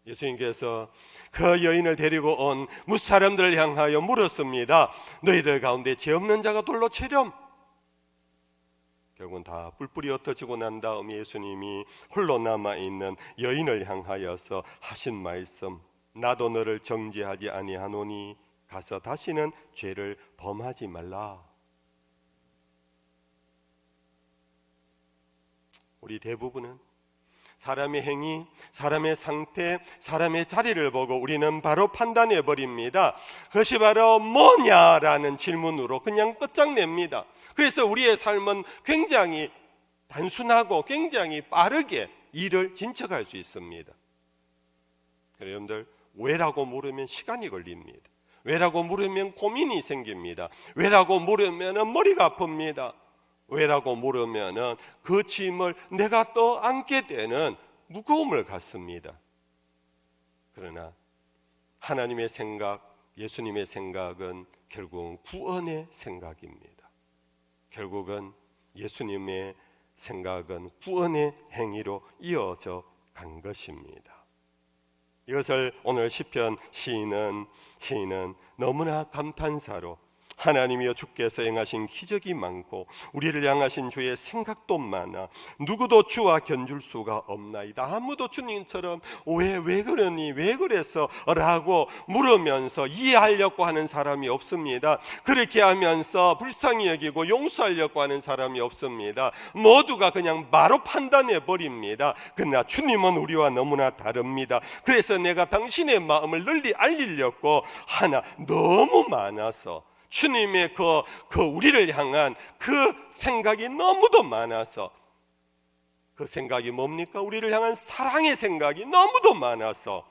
예수님께서 그 여인을 데리고 온 무사람들을 향하여 물었습니다. 너희들 가운데 죄 없는 자가 돌로 채렴. 결국은 다 뿔뿔이 흩어지고 난 다음 예수님이 홀로 남아있는 여인을 향하여서 하신 말씀, 나도 너를 정죄하지 아니하노니 가서 다시는 죄를 범하지 말라. 우리 대부분은 사람의 행위, 사람의 상태, 사람의 자리를 보고 우리는 바로 판단해 버립니다. 그것이 바로 뭐냐라는 질문으로 그냥 끝장냅니다. 그래서 우리의 삶은 굉장히 단순하고 굉장히 빠르게 일을 진척할 수 있습니다. 여러분들, 왜라고 물으면 시간이 걸립니다. 왜라고 물으면 고민이 생깁니다. 왜라고 물으면 머리가 아픕니다. 왜라고 물으면 그 짐을 내가 또 안게 되는 무거움을 갖습니다. 그러나 하나님의 생각, 예수님의 생각은 결국은 구원의 생각입니다. 결국은 예수님의 생각은 구원의 행위로 이어져 간 것입니다. 이것을 오늘 시편 시인은 너무나 감탄사로 하나님이여 주께서 행하신 기적이 많고 우리를 향하신 주의 생각도 많아 누구도 주와 견줄 수가 없나이다. 아무도 주님처럼 왜 그러니 왜 그랬어? 라고 물으면서 이해하려고 하는 사람이 없습니다. 그렇게 하면서 불쌍히 여기고 용서하려고 하는 사람이 없습니다. 모두가 그냥 바로 판단해 버립니다. 그러나 주님은 우리와 너무나 다릅니다. 그래서 내가 당신의 마음을 널리 알리려고 하나 너무 많아서 주님의 그 우리를 향한 그 생각이 너무도 많아서, 그 생각이 뭡니까? 우리를 향한 사랑의 생각이 너무도 많아서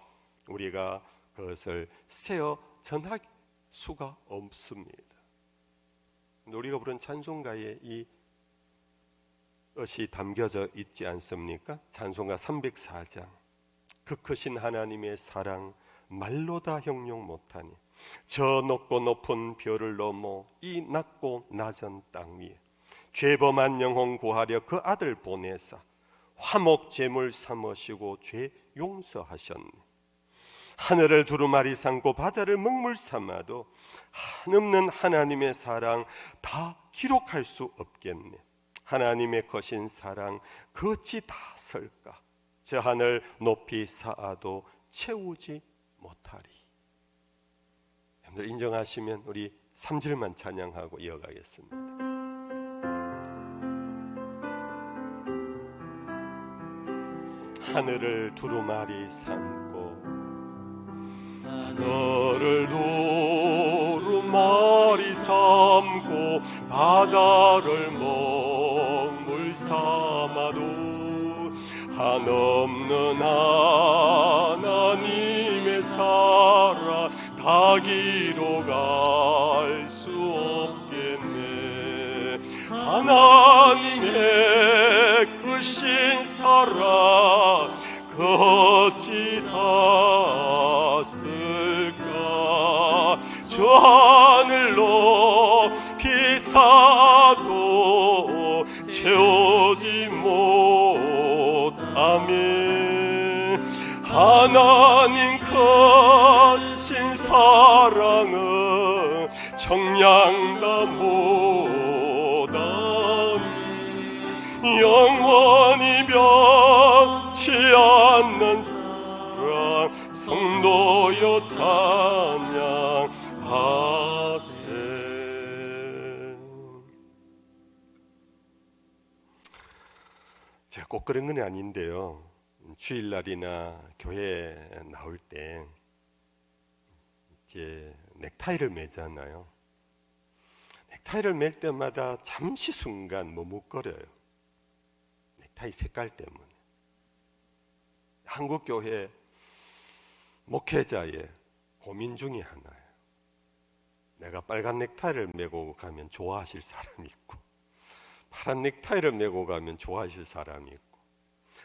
우리가 그것을 세어 전할 수가 없습니다. 우리가 부른 찬송가에 이 것이 담겨져 있지 않습니까? 찬송가 304장. 그 크신 하나님의 사랑 말로 다 형용 못하니 저 높고 높은 별을 넘어 이 낮고 낮은 땅 위에 죄범한 영혼 구하려 그 아들 보내사 화목 제물 삼으시고 죄 용서하셨네. 하늘을 두루마리 삼고 바다를 먹물 삼아도 한없는 하나님의 사랑 다 기록할 수 없겠네. 하나님의 거신 사랑 그 어찌 다 설까? 저 하늘 높이 쌓아도 채우지 못하리. 여러분들 인정하시면 우리 3절만 찬양하고 이어가겠습니다. 하늘을 두루마리 삼고 하늘을 두루마리 삼고 바다를 먹물 삼아도 한없는 하나님의 사랑 다 기록할 수 없겠네. 하나님의 크신 사랑 그 어찌 다 쓸까? 저 하늘로 비사도 채우지 못하네. 하나님 크신 사랑은 청량다 못하니 영원히 변치 않는 사랑 성도여 찬양하세. 제가 꼭 그런 건 아닌데요, 주일날이나 교회에 나올 때 이제 넥타이를 매잖아요. 넥타이를 맬 때마다 잠시 순간 머뭇거려요. 넥타이 색깔 때문에. 한국 교회 목회자의 고민 중에 하나예요. 내가 빨간 넥타이를 메고 가면 좋아하실 사람이 있고 파란 넥타이를 메고 가면 좋아하실 사람이 있고,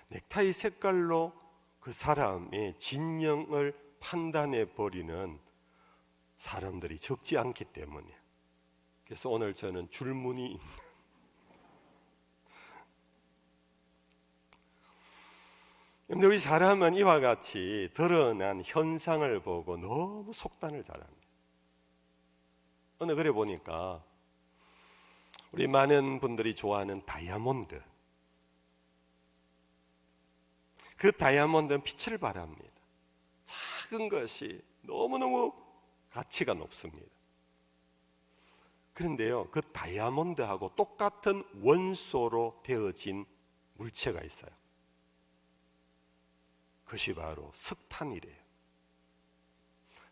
넥타이 색깔로 그 사람의 진영을 판단해 버리는 사람들이 적지 않기 때문에. 그래서 오늘 저는 줄무늬 있는 근데 우리 사람은 이와 같이 드러난 현상을 보고 너무 속단을 잘합니다. 어느 글에 보니까 우리 많은 분들이 좋아하는 다이아몬드, 그 다이아몬드는 빛을 발합니다. 작은 것이 너무너무 가치가 높습니다. 그런데요, 그 다이아몬드하고 똑같은 원소로 되어진 물체가 있어요. 그것이 바로 석탄이래요.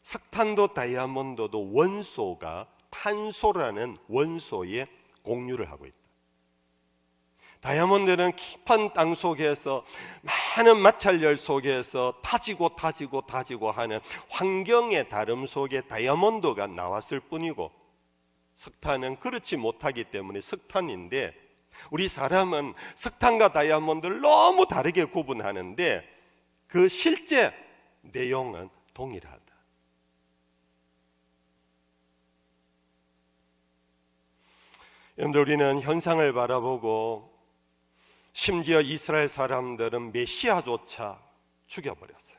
석탄도 다이아몬드도 원소가 탄소라는 원소에 공유를 하고 있다. 다이아몬드는 깊은 땅 속에서 많은 마찰열 속에서 타지고 하는 환경의 다름 속에 다이아몬드가 나왔을 뿐이고, 석탄은 그렇지 못하기 때문에 석탄인데, 우리 사람은 석탄과 다이아몬드를 너무 다르게 구분하는데 그 실제 내용은 동일하다. 여러분들, 우리는 현상을 바라보고 심지어 이스라엘 사람들은 메시아조차 죽여버렸어요.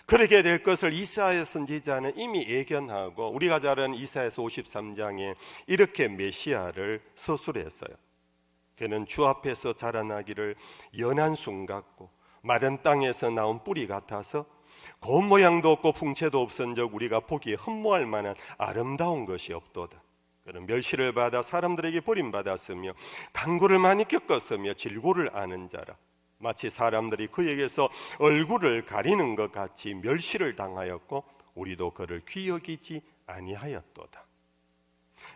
그렇게 될 것을 이사야 선지자는 이미 예견하고, 우리가 잘 아는 이사야서 53장에 이렇게 메시아를 서술했어요. 그는 주 앞에서 자라나기를 연한 순 같고 마른 땅에서 나온 뿌리 같아서 고운 모양도 없고 풍채도 없은즉 우리가 보기에 흠모할 만한 아름다운 것이 없도다. 그는 멸시를 받아 사람들에게 버림받았으며 강구를 많이 겪었으며 질고를 아는 자라. 마치 사람들이 그에게서 얼굴을 가리는 것 같이 멸시를 당하였고 우리도 그를 귀 여기지 아니하였도다.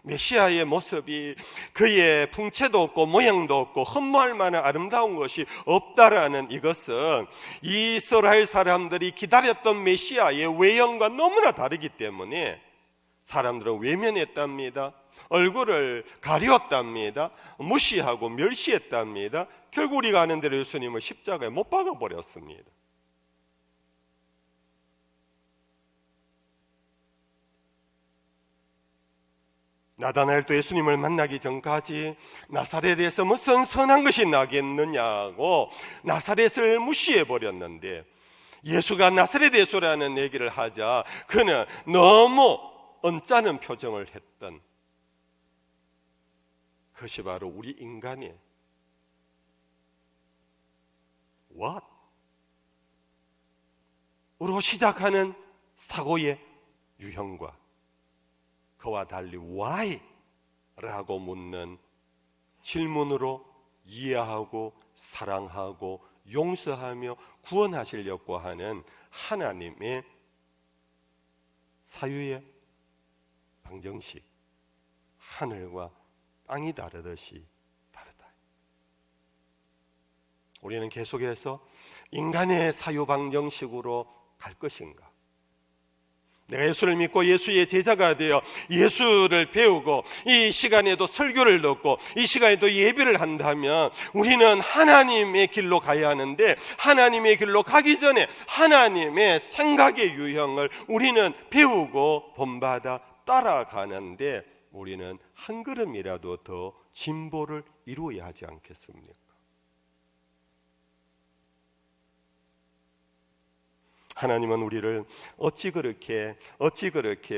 메시아의 모습이 그의 풍채도 없고 모양도 없고 흠모할 만한 아름다운 것이 없다라는 이것은 이스라엘 사람들이 기다렸던 메시아의 외형과 너무나 다르기 때문에 사람들은 외면했답니다. 얼굴을 가렸답니다. 무시하고 멸시했답니다. 결국 우리가 아는 대로 예수님을 십자가에 못 박아버렸습니다. 나다나엘도 예수님을 만나기 전까지 나사렛에서 무슨 선한 것이 나겠느냐고 나사렛을 무시해버렸는데, 예수가 나사렛 예수라는 얘기를 하자 그는 너무 언짢은 표정을 했던 그것이 바로 우리 인간의 what? 으로 시작하는 사고의 유형과 그와 달리 why? 라고 묻는 질문으로 이해하고 사랑하고 용서하며 구원하시려고 하는 하나님의 사유의 방정식, 하늘과 땅이 다르듯이 다르다. 우리는 계속해서 인간의 사유 방정식으로 갈 것인가? 내가 예수를 믿고 예수의 제자가 되어 예수를 배우고 이 시간에도 설교를 듣고 이 시간에도 예배를 한다면 우리는 하나님의 길로 가야 하는데, 하나님의 길로 가기 전에 하나님의 생각의 유형을 우리는 배우고 본받아 따라가는데 우리는 한 걸음이라도 더 진보를 이루어야 하지 않겠습니까? 하나님은 우리를 어찌 그렇게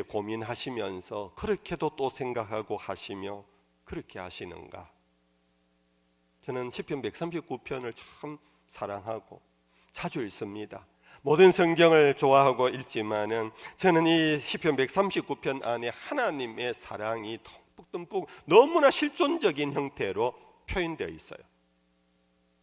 고민하시면서 그렇게도 또 생각하고 하시며 그렇게 하시는가? 저는 시편 139편을 참 사랑하고 자주 읽습니다. 모든 성경을 좋아하고 읽지만은 저는 이 시편 139편 안에 하나님의 사랑이 듬뿍 너무나 실존적인 형태로 표현되어 있어요.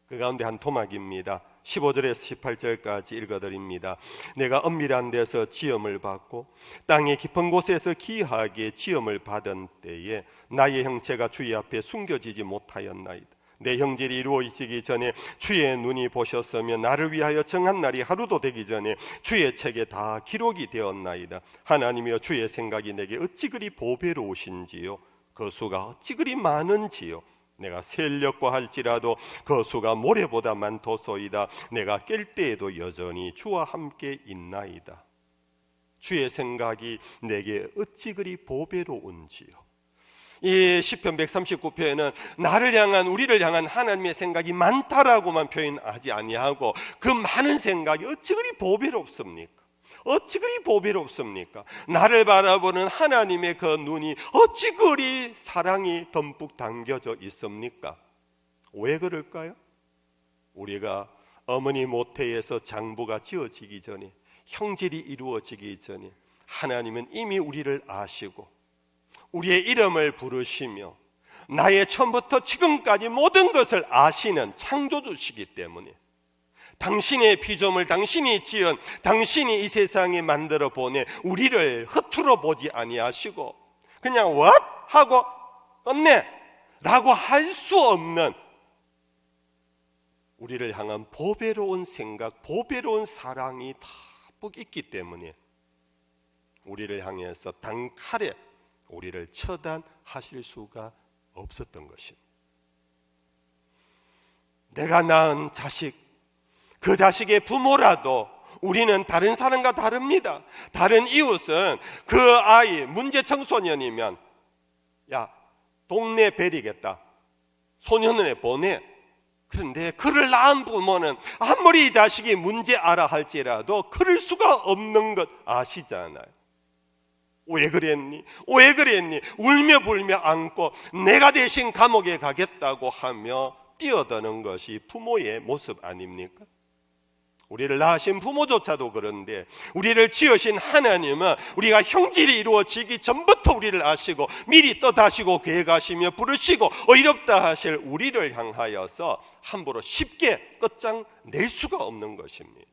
그 가운데 한 토막입니다. 15절에서 18절까지 읽어드립니다. 내가 엄밀한 데서 지음을 받고 땅의 깊은 곳에서 기이하게 지음을 받은 때에 나의 형체가 주의 앞에 숨겨지지 못하였나이다. 내 형질이 이루어지기 전에 주의 눈이 보셨으며 나를 위하여 정한 날이 하루도 되기 전에 주의 책에 다 기록이 되었나이다. 하나님이여, 주의 생각이 내게 어찌 그리 보배로우신지요, 그 수가 어찌 그리 많은지요. 내가 셀려고 할지라도 그 수가 모래보다 많도소이다. 내가 깰 때에도 여전히 주와 함께 있나이다. 주의 생각이 내게 어찌 그리 보배로운지요. 이 시편 139편에는 나를 향한, 우리를 향한 하나님의 생각이 많다라고만 표현하지 아니하고 그 많은 생각이 어찌 그리 보배롭습니까? 어찌 그리 보배롭습니까? 나를 바라보는 하나님의 그 눈이 어찌 그리 사랑이 듬뿍 담겨져 있습니까? 왜 그럴까요? 우리가 어머니 모태에서 장부가 지어지기 전에, 형질이 이루어지기 전에 하나님은 이미 우리를 아시고 우리의 이름을 부르시며 나의 처음부터 지금까지 모든 것을 아시는 창조주시기 때문에 당신의 피조물, 당신이 지은, 당신이 이 세상에 만들어 보내 우리를 허투루 보지 아니하시고 그냥 what? 하고 끝내 라고 할 수 없는 우리를 향한 보배로운 생각, 보배로운 사랑이 다복 있기 때문에 우리를 향해서 단칼에 우리를 처단하실 수가 없었던 것입니다. 내가 낳은 자식, 그 자식의 부모라도 우리는 다른 사람과 다릅니다. 다른 이웃은 그 아이 문제 청소년이면 야, 동네 베리겠다, 소년원에 보내. 그런데 그를 낳은 부모는 아무리 이 자식이 문제 알아 할지라도 그럴 수가 없는 것 아시잖아요. 왜 그랬니? 왜 그랬니? 울며 불며 안고 내가 대신 감옥에 가겠다고 하며 뛰어드는 것이 부모의 모습 아닙니까? 우리를 낳으신 부모조차도 그런데 우리를 지으신 하나님은 우리가 형질이 이루어지기 전부터 우리를 아시고 미리 떠다시고 계획하시며 부르시고 의롭다 하실 우리를 향하여서 함부로 쉽게 끝장낼 수가 없는 것입니다.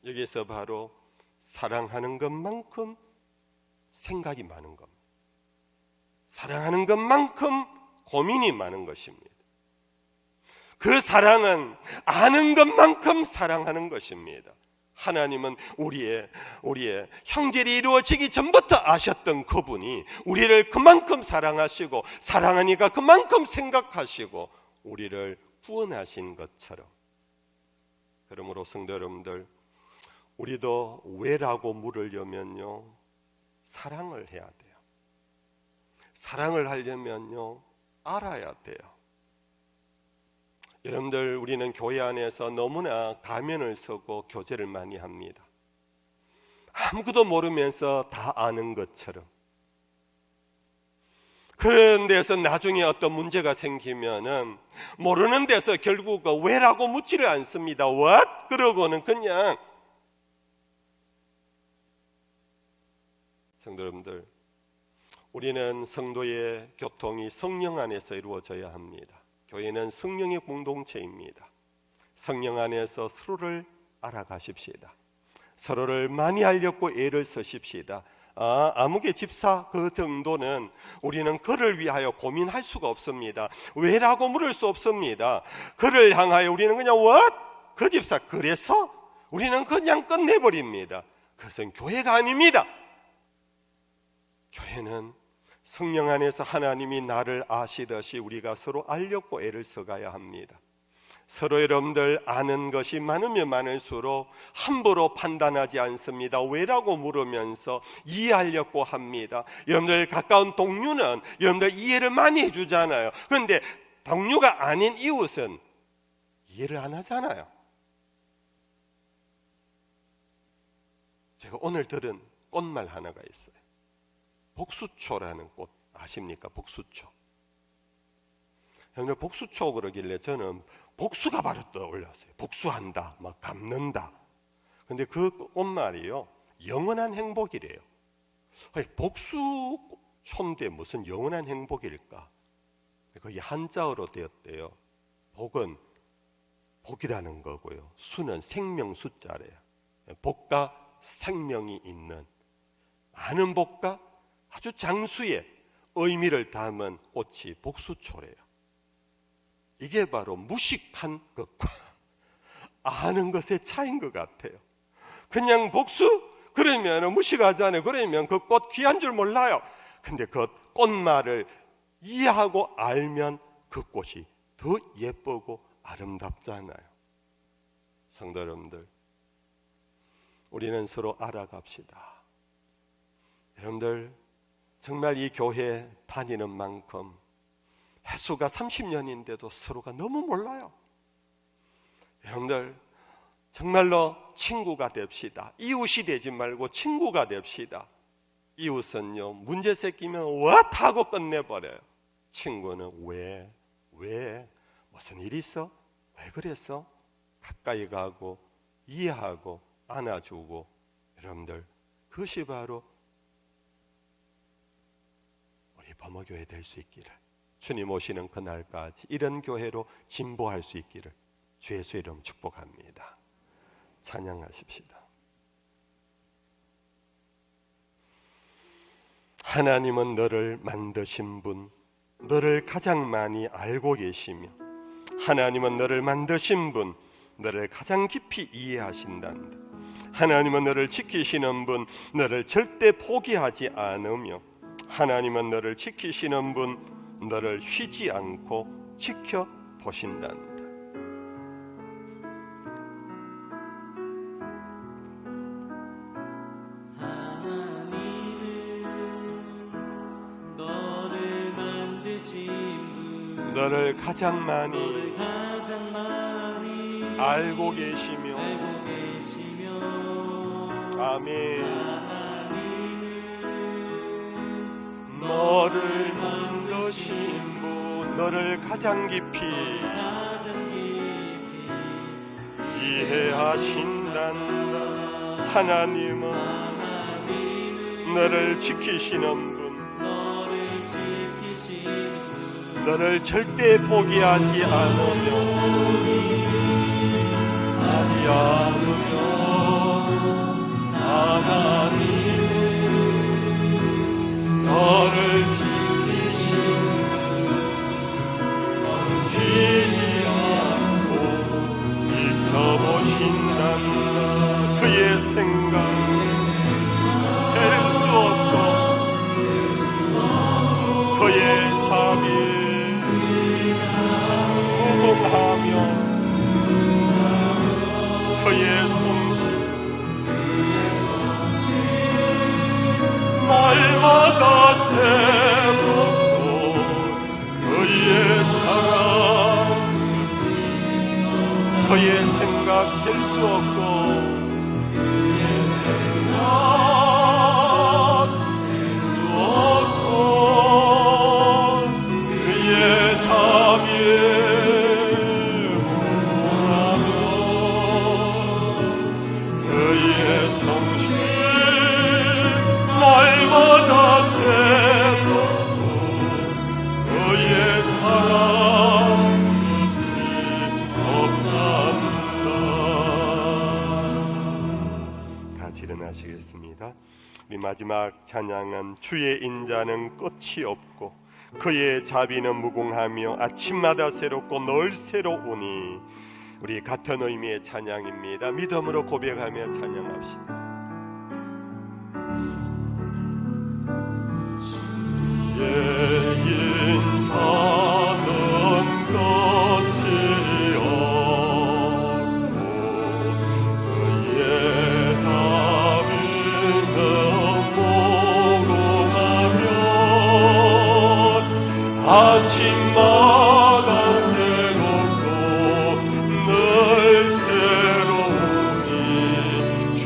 여기서 바로 사랑하는 것만큼 생각이 많은 겁니다. 사랑하는 것만큼 고민이 많은 것입니다. 그 사랑은 아는 것만큼 사랑하는 것입니다. 하나님은 우리의 형질이 이루어지기 전부터 아셨던 그분이 우리를 그만큼 사랑하시고 사랑하니까 그만큼 생각하시고 우리를 구원하신 것처럼, 그러므로 성도 여러분들, 우리도 왜라고 물으려면요, 사랑을 해야 돼요. 사랑을 하려면요, 알아야 돼요. 여러분들, 우리는 교회 안에서 너무나 가면을 쓰고 교제를 많이 합니다. 아무것도 모르면서 다 아는 것처럼. 그런 데서 나중에 어떤 문제가 생기면은 모르는 데서 결국 왜라고 묻지를 않습니다. What? 그러고는 그냥. 성도 여러분들, 우리는 성도의 교통이 성령 안에서 이루어져야 합니다. 교회는 성령의 공동체입니다. 성령 안에서 서로를 알아가십시다. 서로를 많이 알려고 애를 쓰십시다. 아무개 집사 그 정도는 우리는 그를 위하여 고민할 수가 없습니다. 왜라고 물을 수 없습니다. 그를 향하여 우리는 그냥 what? 그 집사 그래서? 우리는 그냥 끝내버립니다. 그것은 교회가 아닙니다. 교회는 성령 안에서 하나님이 나를 아시듯이 우리가 서로 알려고 애를 써가야 합니다. 서로 여러분들 아는 것이 많으면 많을수록 함부로 판단하지 않습니다. 왜라고 물으면서 이해하려고 합니다. 여러분들 가까운 동료는 여러분들 이해를 많이 해주잖아요. 그런데 동료가 아닌 이웃은 이해를 안 하잖아요. 제가 오늘 들은 꽃말 하나가 있어요. 복수초라는 꽃 아십니까? 복수초. 여러분들 복수초 그러길래 저는 복수가 바로 떠올랐어요. 복수한다, 막 갚는다. 근데 그 꽃말이요, 영원한 행복이래요. 복수초인데 무슨 영원한 행복일까? 거기 한자어로 되었대요. 복은 복이라는 거고요, 수는 생명 숫자래요. 복과 생명이 있는 많은 복과 아주 장수의 의미를 담은 꽃이 복수초래요. 이게 바로 무식한 것과 아는 것의 차이인 것 같아요. 그냥 복수? 그러면 무식하잖아요. 그러면 그 꽃 귀한 줄 몰라요. 근데 그 꽃말을 이해하고 알면 그 꽃이 더 예쁘고 아름답잖아요. 성도 여러분들, 우리는 서로 알아갑시다. 여러분들, 정말 이 교회 다니는 만큼 횟수가 30년인데도 서로가 너무 몰라요. 여러분들 정말로 친구가 됩시다. 이웃이 되지 말고 친구가 됩시다. 이웃은요, 문제 생기면 와 타고 끝내버려요. 친구는 왜? 무슨 일 있어? 왜 그랬어? 가까이 가고 이해하고 안아주고. 여러분들 그것이 바로 우리 범어교회 될 수 있기를, 주님 오시는 그날까지 이런 교회로 진보할 수 있기를 주 예수의 이름 축복합니다. 찬양하십시다. 하나님은 너를 만드신 분, 너를 가장 많이 알고 계시며, 하나님은 너를 만드신 분, 너를 가장 깊이 이해하신단다. 하나님은 너를 지키시는 분, 너를 절대 포기하지 않으며, 하나님은 너를 지키시는 분, 너를 쉬지 않고 지켜보신단다. 너를 가장 많이 알고 계시며, 아멘. 너를 만드신 분, 너를 가장 깊이 이해하신단다. 하나님은 너를 지키시는 분, 너를 절대 포기하지 않으며 하나님은 너를 쉬지 않고 지켜보신단다. 그의 생각 셀 수 없고 그의 자비 무궁하며 그의 솜씨 날마다 새롭고 그의 사랑 그의 생각 셀 수 없고 그의 자비 날마다 새롭고 그의 사랑이 없단다. 같이 일어나시겠습니다. 우리 마지막 찬양은 주의 인자는 끝이 없고 그의 자비는 무궁하며 아침마다 새롭고 늘 새로우니. 우리 같은 의미의 찬양입니다. 믿음으로 고백하며 찬양합시다. 인자는 끝이 없고 그의 자비는 무궁하며 아침마다 새롭고 늘 새로우니 주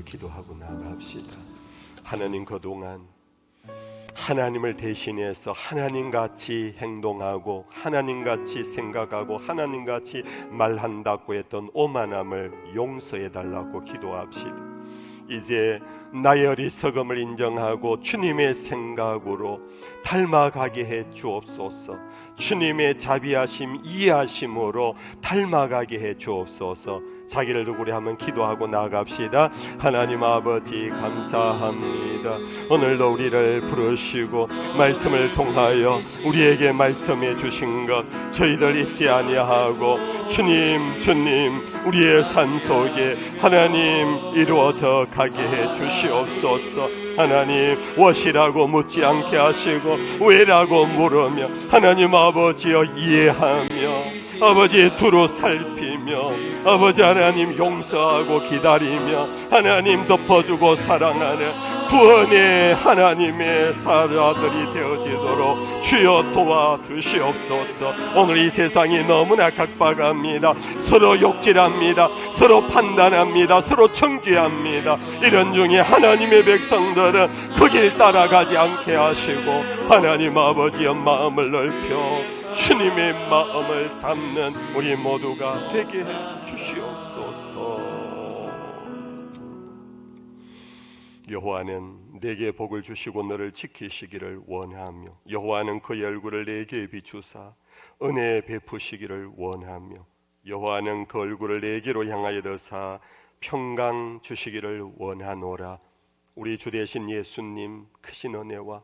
더 기도하고 나아갑시다. 하나님, 그동안 하나님을 대신해서 하나님같이 행동하고 하나님같이 생각하고 하나님같이 말한다고 했던 오만함을 용서해달라고 기도합시다. 이제 나의 어리석음을 인정하고 주님의 생각으로 닮아가게 해 주옵소서. 주님의 자비하심, 이해하심으로 닮아가게 해 주옵소서. 자기를 두고 우리 한번 기도하고 나아갑시다. 하나님 아버지, 감사합니다. 오늘도 우리를 부르시고 말씀을 통하여 우리에게 말씀해 주신 것 저희들 잊지 아니하고 주님 우리의 삶 속에 하나님 이루어져 가게 해 주시옵소서. 하나님, 무엇이라고 묻지 않게 하시고 왜라고 물으며 하나님 아버지여 이해하며 아버지 두루 살피며 아버지 하나님 용서하고 기다리며 하나님 덮어주고 사랑하는 구원의 하나님의 사자들이 되어지도록 주여 도와주시옵소서. 오늘 이 세상이 너무나 각박합니다. 서로 욕질합니다. 서로 판단합니다. 서로 정죄합니다. 이런 중에 하나님의 백성들은 그 길 따라가지 않게 하시고 하나님 아버지의 마음을 넓혀 주님의 마음을 담는 우리 모두가 되게 해 주시옵소서. 여호와는 내게 복을 주시고 너를 지키시기를 원하며 여호와는 그의 얼굴을 내게 비추사 은혜 베푸시기를 원하며 여호와는 그 얼굴을 내게로 향하여 드사 평강 주시기를 원하노라. 우리 주 되신 예수님 크신 은혜와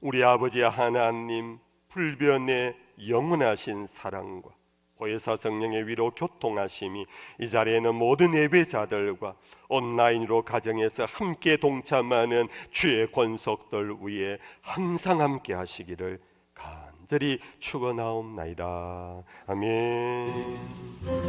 우리 아버지 하나님 불변의 영원하신 사랑과 보혜사 성령의 위로 교통하심이 이 자리에는 모든 예배자들과 온라인으로 가정에서 함께 동참하는 주의 권속들 위에 항상 함께 하시기를 간절히 축원하옵나이다. 아멘.